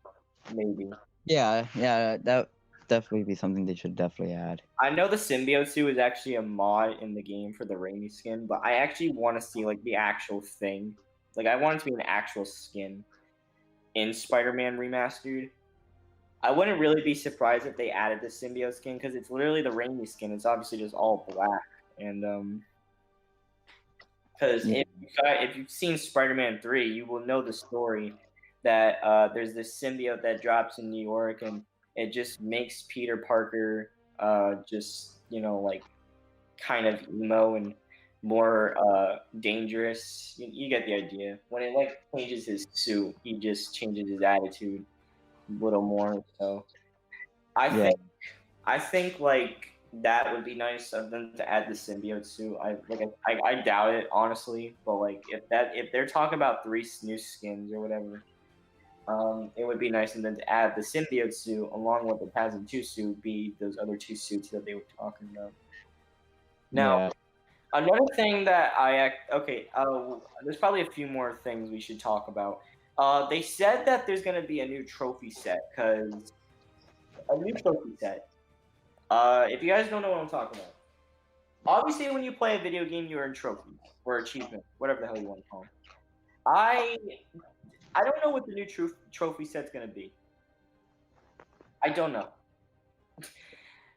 maybe. yeah, that definitely be something they should definitely add. I know the symbiote suit is actually a mod in the game for the Raimi skin, but I actually want to see like the actual thing. Like I want it to be an actual skin in Spider-Man Remastered. I wouldn't really be surprised if they added the symbiote skin because it's literally the Raimi skin. It's obviously just all black, and because Yeah, if you've seen Spider-Man 3, you will know the story that there's this symbiote that drops in New York, and it just makes Peter Parker just like kind of emo and more dangerous. You get the idea. When it like changes his suit, he just changes his attitude a little more. So I yeah, think I think like that would be nice of them to add the symbiote suit. I doubt it honestly, but like if they're talking about 3 new skins or whatever, it would be nice of them to add the symbiote suit along with the Tasm 2 suit be those other 2 suits that they were talking about. Now, yeah, another thing that there's probably a few more things we should talk about. They said that there's gonna be a new trophy set because a new trophy set. If you guys don't know what I'm talking about, obviously when you play a video game, you earn trophies or achievements, whatever the hell you want to call them. I I don't know what the new trophy set's gonna be. I don't know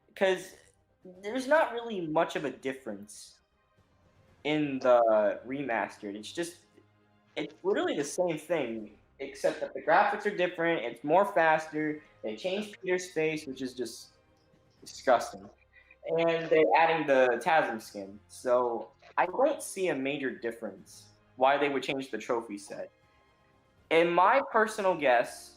because there's not really much of a difference in the remastered. It's literally the same thing, except that the graphics are different. It's more faster. They changed Peter's face, which is just disgusting, and they're adding the TASM skin. So I don't see a major difference why they would change the trophy set. In my personal guess,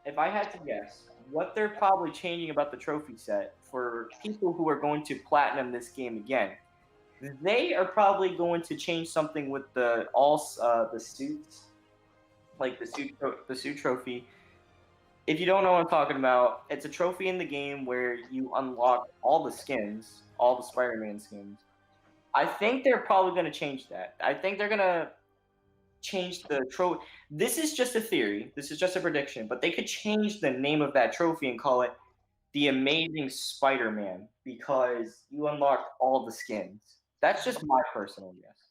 if I had to guess, what they're probably changing about the trophy set for people who are going to platinum this game again, they are probably going to change something with the suits, like the suit trophy. If you don't know what I'm talking about, it's a trophy in the game where you unlock all the skins, all the Spider-Man skins. I think they're probably gonna change that. I think they're gonna change the trophy. This is just a theory. This is just a prediction, but they could change the name of that trophy and call it the Amazing Spider-Man because you unlocked all the skins. That's just my personal guess.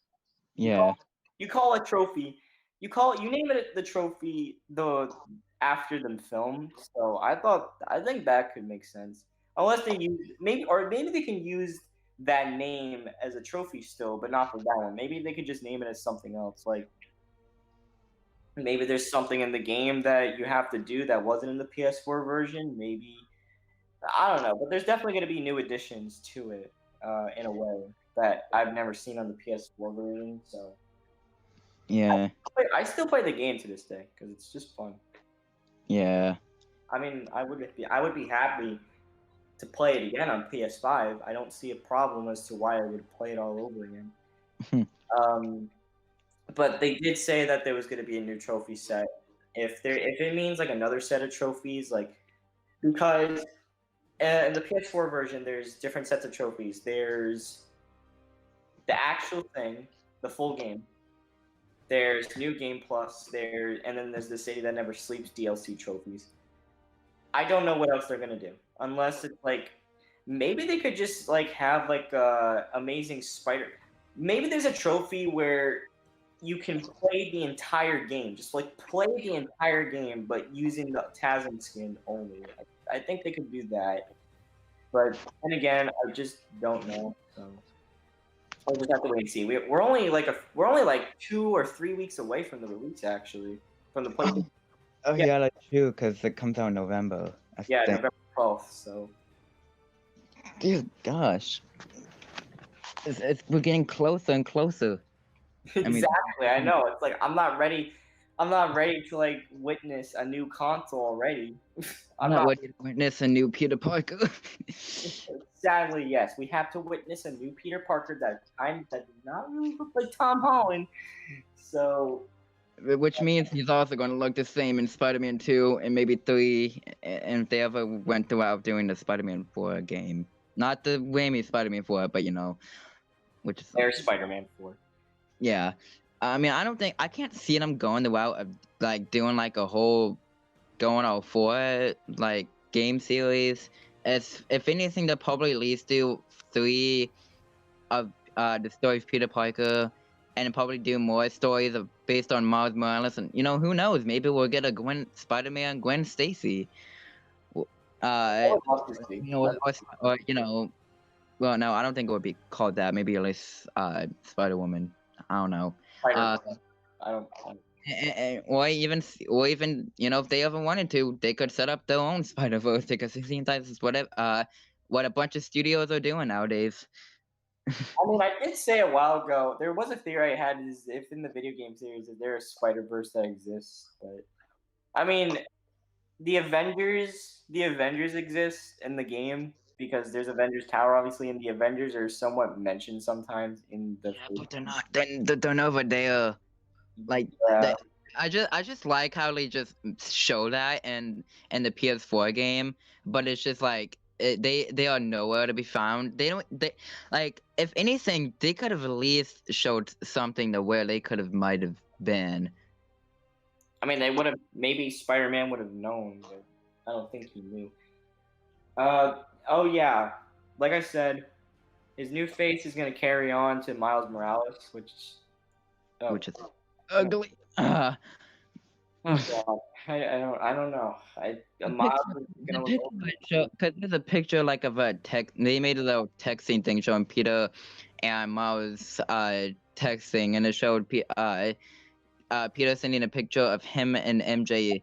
You Yeah. call you call a trophy. You name it the trophy after the film. So I think that could make sense. Unless they use maybe they can use that name as a trophy still, but not for that one. Maybe they could just name it as something else. Like maybe there's something in the game that you have to do that wasn't in the PS4 version. Maybe I don't know, but there's definitely going to be new additions to it in a way that I've never seen on the PS4 version. So Yeah. I still play the game to this day because it's just fun. Yeah. I mean, I would be happy to play it again on PS5. I don't see a problem as to why I would play it all over again. Um, but they did say that there was going to be a new trophy set. If it means like another set of trophies, like because in the PS4 version, there's different sets of trophies. There's the actual thing, the full game. There's New Game Plus. And then there's the City That Never Sleeps DLC trophies. I don't know what else they're gonna do, unless it's like maybe they could just like have like Amazing Spider. Maybe there's a trophy where you can play the entire game, just like play the entire game, but using the TASM skin only. I think they could do that, but then again, I just don't know. So we'll just have to wait and see. We're only like 2 or 3 weeks away from the release, actually, from the PlayStation. Oh Yeah, yeah, that's true because it comes out in November. I yeah, think. November 12th. So Dear gosh, we're getting closer and closer. I mean, exactly, I know. It's like I'm not ready. I'm not ready to like witness a new console already. I'm I'm not not. ready to witness a new Peter Parker. Sadly, yes, we have to witness a new Peter Parker that does not really look like Tom Holland. So Which means he's also going to look the same in Spider-Man 2 and maybe 3, and if they ever went throughout doing the Spider-Man 4 game. Not the Raimi Spider-Man 4, but which is there's Spider-Man 4. yeah. I mean, I can't see them going the route of like doing like a whole going all 4 like game series. As if anything, they'll probably at least do 3 of the story of Peter Parker, and probably do more stories based on Miles Morales. And who knows? Maybe we'll get a Spider-Man Gwen Stacy. I would love to see. Well, no, I don't think it would be called that. Maybe at least Spider-Woman. I don't know. Spider. I don't. Or even if they ever wanted to, they could set up their own Spider-Verse because it seems like it's what a bunch of studios are doing nowadays. I mean, I did say a while ago there was a theory I had is if in the video game series is there a Spider Verse that exists, but I mean the Avengers exist in the game because there's Avengers Tower obviously, and the Avengers are somewhat mentioned sometimes in the. Yeah, but they're not. They're over there. Like Yeah. that. I just like how they just show that in the PS4 game, but it's just like they are nowhere to be found. They like if anything they could have at least showed something to where they could have might have been. I mean, they would have maybe Spider-Man would have known, but I don't think he knew. Oh yeah, like I said, his new face is gonna carry on to Miles Morales, which Which is ugly. oh god, I don't know. Miles is gonna look Because there's a picture like of a text. They made a little texting thing showing Peter and Miles texting, and it showed Peter sending a picture of him and MJ.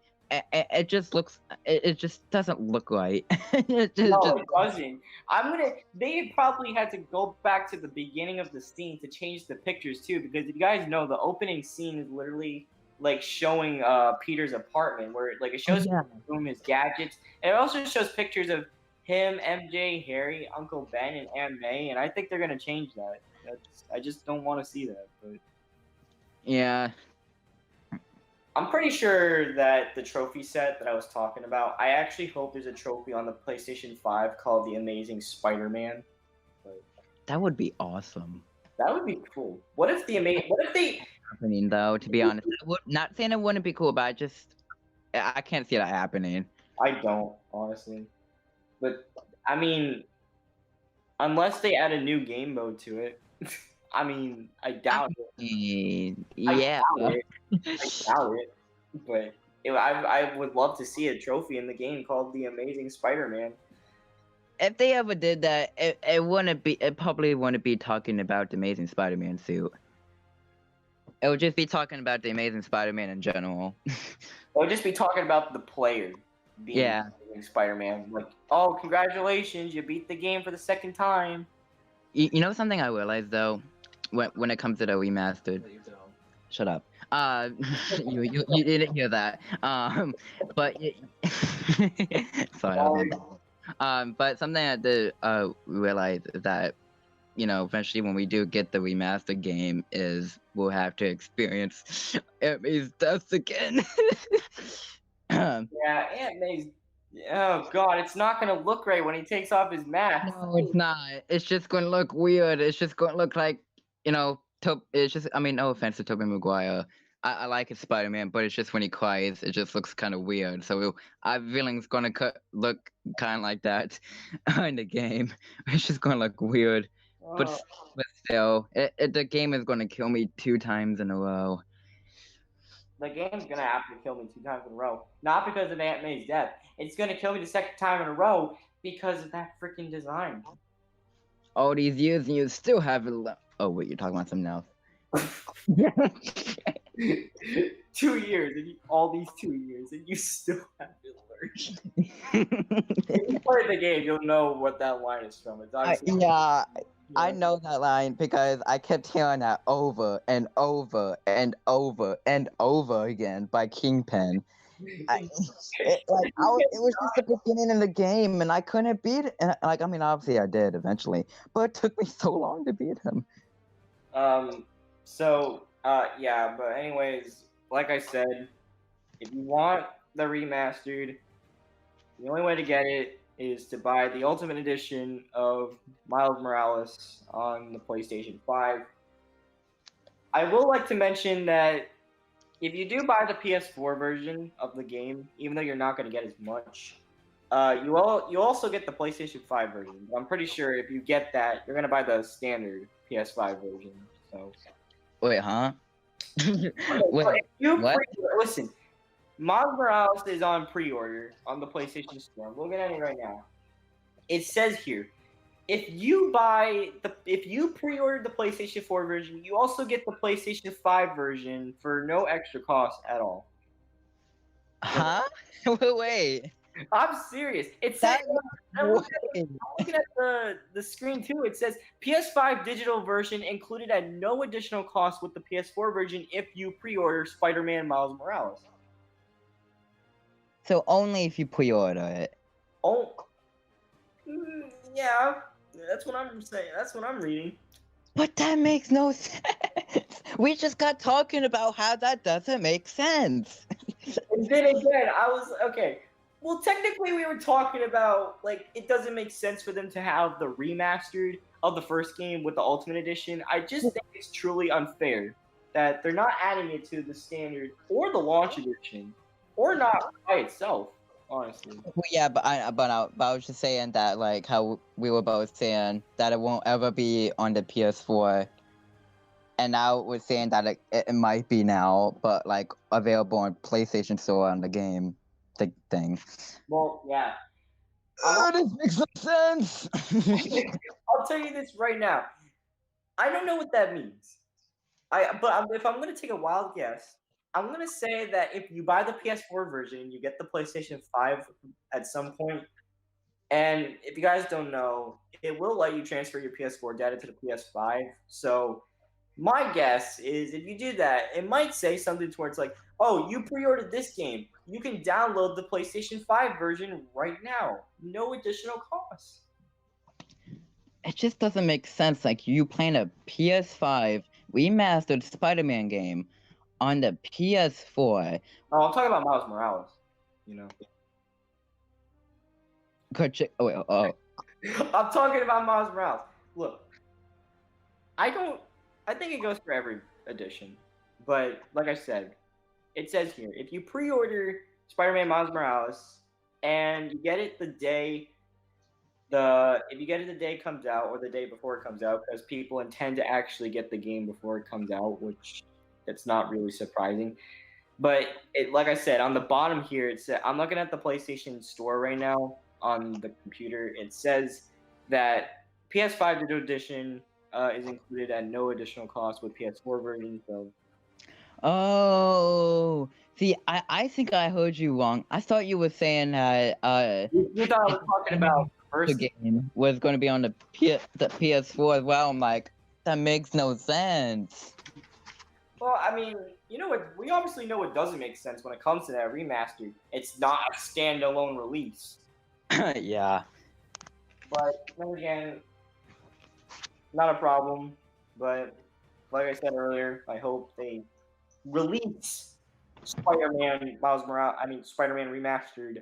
It just looks. It just doesn't look right. no, it doesn't. They probably had to go back to the beginning of the scene to change the pictures too, because if you guys know, the opening scene is literally like showing Peter's apartment, where like it shows his room, his gadgets, and it also shows pictures of him, MJ, Harry, Uncle Ben, and Aunt May, and I think they're gonna change that. I just don't want to see that, but yeah. I'm pretty sure that the trophy set that I was talking about, I actually hope there's a trophy on the PlayStation 5 called the Amazing Spider-Man. But That would be awesome. That would be cool. What if What if they? Happening though, to be honest. Not saying it wouldn't be cool, but I can't see that happening. I don't honestly, but I mean, unless they add a new game mode to it. I mean, I doubt it. I Yeah. doubt it. I doubt it. But I would love to see a trophy in the game called the Amazing Spider-Man. If they ever did that, it probably wouldn't be talking about the Amazing Spider-Man suit. It would just be talking about the Amazing Spider-Man in general. I would just be talking about the player being Yeah. Amazing Spider-Man. Like, oh, congratulations, you beat the game for the second time. You know something I realized though, when it comes to the remastered. Shut up. You didn't hear that. But sorry. That was but something I did realize is that eventually when we do get the remastered game, is we'll have to experience Aunt May's death again. Yeah, Aunt May's. Oh God, it's not gonna look right when he takes off his mask. No, it's not. It's just gonna look weird. It's just gonna look like, it's just, I mean, no offense to Tobey Maguire. I like his Spider-Man, but it's just when he cries, it just looks kind of weird. So I feeling it's gonna look kind of like that in the game. It's just gonna look weird. But still, the game is gonna kill me 2 times in a row. The game's gonna have to kill me 2 times in a row. Not because of Aunt May's death. It's gonna kill me the second time in a row because of that freaking design. All these years and you still haven't oh wait, you're talking about something else. 2 years, all these 2 years, and you still haven't learned. If you play the game, you'll know what that line is from. It's obviously I know that line because I kept hearing that over and over and over and over again by Kingpin. It was just the beginning of the game, and I couldn't beat it. And I mean, obviously I did eventually, but it took me so long to beat him. Yeah, but anyways, like I said, if you want the remastered, the only way to get it is to buy the Ultimate Edition of Miles Morales on the PlayStation 5. I will like to mention that if you do buy the PS4 version of the game, even though you're not going to get as much, you also get the PlayStation 5 version. But I'm pretty sure if you get that, you're going to buy the standard PS5 version. So. Wait, huh? Wait, listen, Miles Morales is on pre-order on the PlayStation Store. I'm looking at it right now. It says here, if you pre-order the PlayStation 4 version, you also get the PlayStation 5 version for no extra cost at all. Huh? Wait. I'm serious. It says I'm looking at the screen too. It says PS5 digital version included at no additional cost with the PS4 version if you pre-order Spider-Man Miles Morales. So only if you pre-order it. Oh, yeah. That's what I'm saying. That's what I'm reading. But that makes no sense. We just got talking about how that doesn't make sense. And then again, I was okay. Well, technically, we were talking about like it doesn't make sense for them to have the remastered of the first game with the Ultimate Edition. I just think it's truly unfair that they're not adding it to the standard or the launch edition, or not by itself. Honestly. Well, yeah, but I was just saying that, like, how we were both saying that it won't ever be on the PS4, and now we're saying that it might be now, but like available on PlayStation Store on the game thing. Well, yeah. This makes no sense. I'll tell you this right now. I don't know what that means. If I'm gonna take a wild guess, I'm gonna say that if you buy the PS4 version, you get the PlayStation 5 at some point. And if you guys don't know, it will let you transfer your PS4 data to the PS5. So my guess is if you do that, it might say something towards like, oh, you pre-ordered this game. You can download the PlayStation 5 version right now. No additional cost. It just doesn't make sense. Like, you playing a PS5 remastered Spider-Man game on the PS4. Oh, I'm talking about Miles Morales. You know. I'm talking about Miles Morales. Look, I don't I think it goes for every edition. But like I said, it says here if you pre-order Spider-Man Miles Morales and you get it the day if you get it the day it comes out or the day before it comes out, because people intend to actually get the game before it comes out, which that's not really surprising. But like I said, on the bottom here, it says I'm looking at the PlayStation Store right now on the computer. It says that PS5 Digital Edition is included at no additional cost with PS4 version. So Oh, see, I think I heard you wrong. I thought you were saying that you thought I was talking about the first. game was going to be on the PS4 as well. I'm like, that makes no sense. Well, I mean, you know what? We obviously know it doesn't make sense when it comes to that remastered. It's not a standalone release. Yeah. But then again, not a problem. But like I said earlier, I hope they release Spider-Man Miles Morales. I mean, Spider-Man Remastered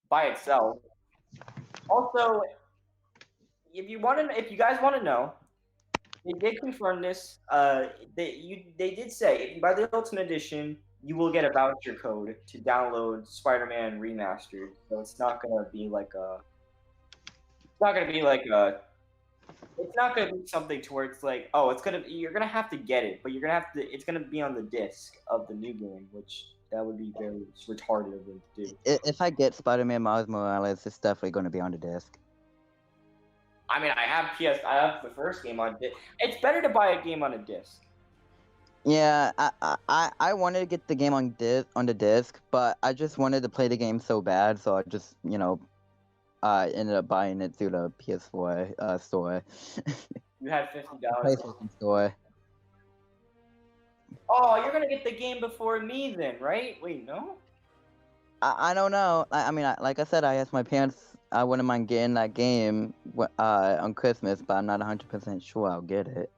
by itself. Also, if you guys want to know, they did confirm this. They did say if you buy the Ultimate Edition, you will get a voucher code to download Spider-Man Remastered. So it's not gonna be like a. It's not gonna be like a. It's not gonna be something to where it's like, oh, you're gonna have to get it, but you're gonna have to. It's gonna be on the disc of the new game, which that would be very retarded of them to do. If I get Spider-Man Miles Morales, it's definitely going to be on the disc. I mean, I have the first game on disc. It's better to buy a game on a disc. Yeah, I wanted to get the game on the disc, but I just wanted to play the game so bad, so I just ended up buying it through the PS4 store. You had $50. PlayStation store. Oh, you're gonna get the game before me then, right? Wait, no? I don't know. I mean, like I said, I asked my parents. I wouldn't mind getting that game on Christmas, but I'm not 100% sure I'll get it.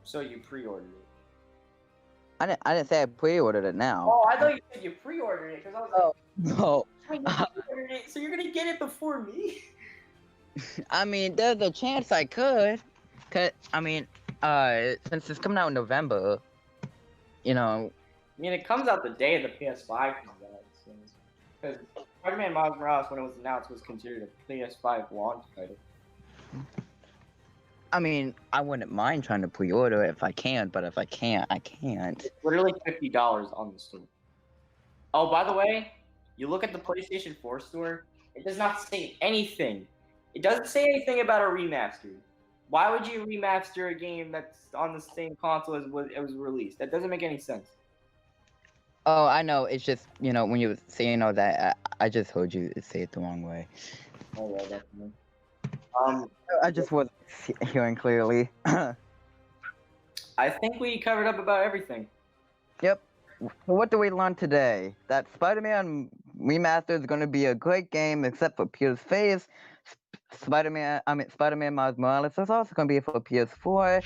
So you pre-ordered it. I didn't say I pre-ordered it now. Oh, I thought you said you pre-ordered it because I was like, No. wait, you pre-ordered it, so you're gonna get it before me? I mean, there's a chance I could. Cause I mean, since it's coming out in November, I mean, it comes out the day the PS5 comes out. Because Spider-Man Miles Morales, when it was announced, was considered a PS5 launch title. I mean, I wouldn't mind trying to pre-order it if I can, but if I can't, I can't. It's literally $50 on the store. Oh, by the way, you look at the PlayStation 4 store, it does not say anything. It doesn't say anything about a remaster. Why would you remaster a game that's on the same console as it was released? That doesn't make any sense. Oh, I know. It's just, when you say that, I just heard you say it the wrong way. Oh, yeah, definitely. I just wasn't hearing clearly. I think we covered up about everything. Yep. So what do we learn today? That Spider-Man Remastered is going to be a great game, except for PS5. Spider-Man Miles Morales is also going to be for PS4,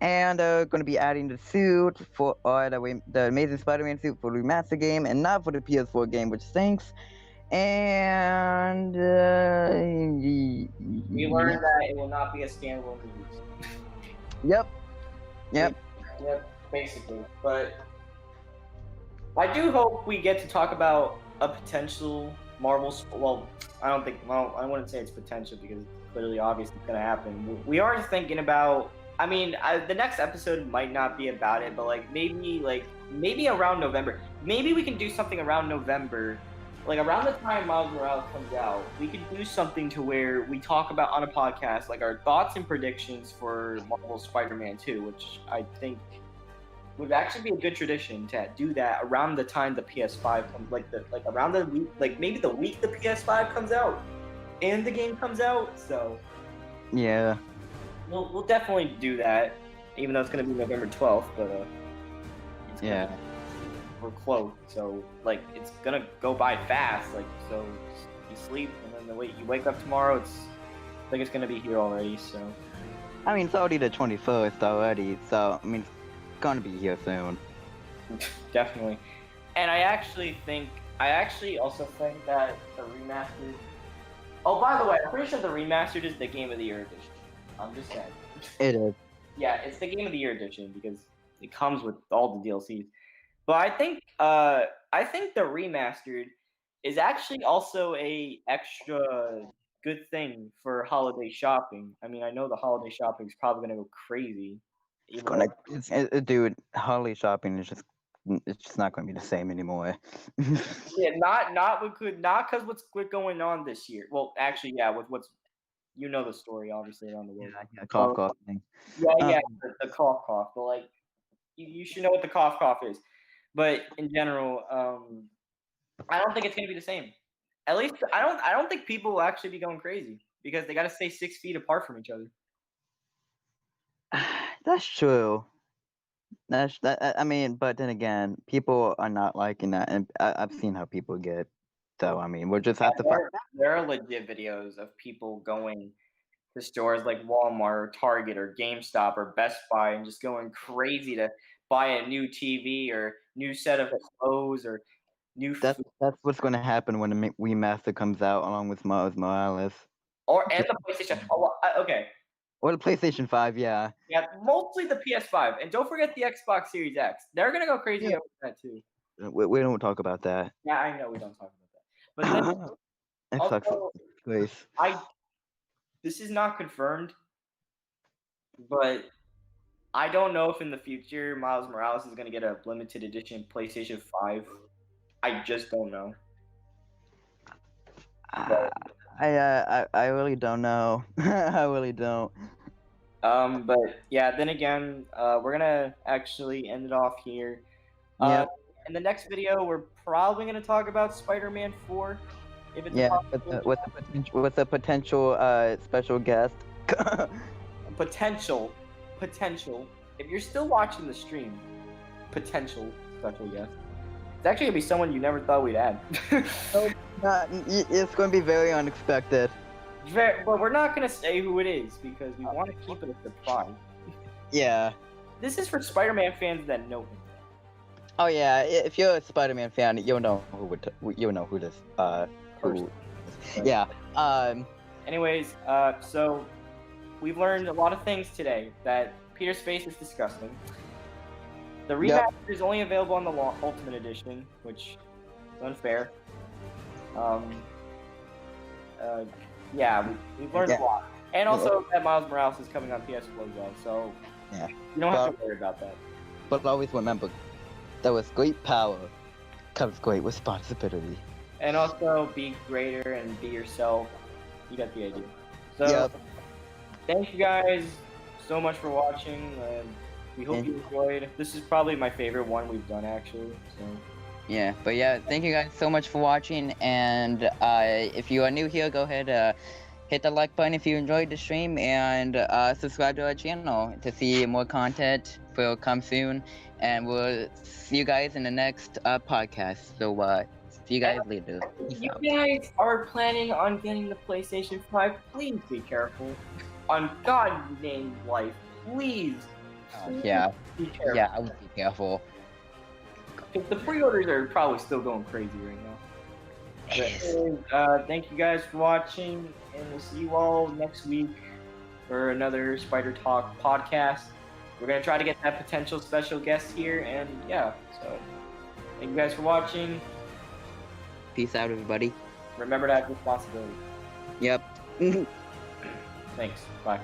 and going to be adding the suit for the Amazing Spider-Man suit for the remastered game, and not for the PS4 game, which stinks. And we learned that it will not be a standalone release. Yep. Yep, basically. But I do hope we get to talk about a potential Marvel. Well, I wouldn't say it's potential because it's clearly obvious it's gonna happen. We are thinking about. I mean, the next episode might not be about it, but maybe around November. Maybe we can do something around November. Like around the time Miles Morales comes out, we could do something to where we talk about on a podcast like our thoughts and predictions for Marvel Spider-Man 2, which I think would actually be a good tradition to do that around the time the PS5 comes, around the week, maybe the week the PS5 comes out and the game comes out. So yeah, we'll definitely do that, even though it's gonna be November 12th. But yeah. We're close, so it's gonna go by fast. So you sleep and then you wake up tomorrow. I think it's gonna be here already. So I mean, it's already the 21st already. So I mean, it's gonna be here soon. Definitely. And I actually also think that the remastered. Oh, by the way, I'm pretty sure the remastered is the Game of the Year edition. I'm just saying. It is. Yeah, it's the Game of the Year edition because it comes with all the DLCs. But I think the remastered is actually also a extra good thing for holiday shopping. I mean, I know the holiday shopping is probably gonna go crazy, It's even gonna, though dude. Holiday shopping is just, it's just not gonna be the same anymore. yeah, not because what's going on this year. Well, actually, yeah, with what's the story obviously around the world. Yeah, But cough thing. yeah, Um, yeah, the cough, but like you should know what the cough is. But in general, I don't think it's gonna be the same. At least I don't think people will actually be going crazy because they got to stay 6 feet apart from each other. that's true. I mean, but then again, people are not liking that, and I've seen how people get. So I mean, we'll just have to find. There are legit videos of people going to stores like Walmart or Target or GameStop or Best Buy and just going crazy to buy a new TV or new set of clothes or new food That's what's going to happen when the remaster comes out, along with Miles Morales, and the PlayStation. Oh, well, okay, or the PlayStation 5. Yeah. yeah, mostly the PS5, and don't forget the Xbox Series X. They're gonna go crazy over that too. We don't talk about that. Yeah, I know we don't talk about that, but then Xbox also place. I this is not confirmed, but I don't know if in the future Miles Morales is gonna get a limited edition PlayStation 5. I just don't know. But, I really don't know. I really don't. but yeah, then again, we're gonna actually end it off here. Yeah. In the next video, we're probably gonna talk about Spider-Man 4, if it's a Yeah, possibility. with a potential special guest. Potential. If you're still watching the stream, potential special guest. It's actually gonna be someone you never thought we'd add. It's going to be very unexpected. But we're not gonna say who it is because we want to keep it a surprise. Yeah. This is for Spider-Man fans that know him. Oh yeah, if you're a Spider-Man fan, you'll know you'll know who this who. Yeah. Anyways, so we've learned a lot of things today. That Peter's face is disgusting. The remaster is only available on the Ultimate Edition, which is unfair. Yeah, we've learned a lot, and also that Miles Morales is coming on PS4 as well. So yeah, you don't have to worry about that. But always remember, there was great power comes great responsibility. And also be greater and be yourself. You got the idea. So thank you guys so much for watching. We hope you enjoyed. This is probably my favorite one we've done actually. So. Yeah, but yeah, thank you guys so much for watching. And if you are new here, go ahead, hit the like button if you enjoyed the stream, and subscribe to our channel to see more content. Will come soon, and we'll see you guys in the next podcast. So see you guys later. If you guys are planning on getting the PlayStation 5, please be careful. On God-named life, please. Yeah. Be careful. Yeah, I would be careful. Because the pre-orders are probably still going crazy right now. But, thank you guys for watching, and we'll see you all next week for another Spider Talk podcast. We're going to try to get that potential special guest here, and yeah, so thank you guys for watching. Peace out, everybody. Remember to have responsibility. Yep. Thanks. Bye.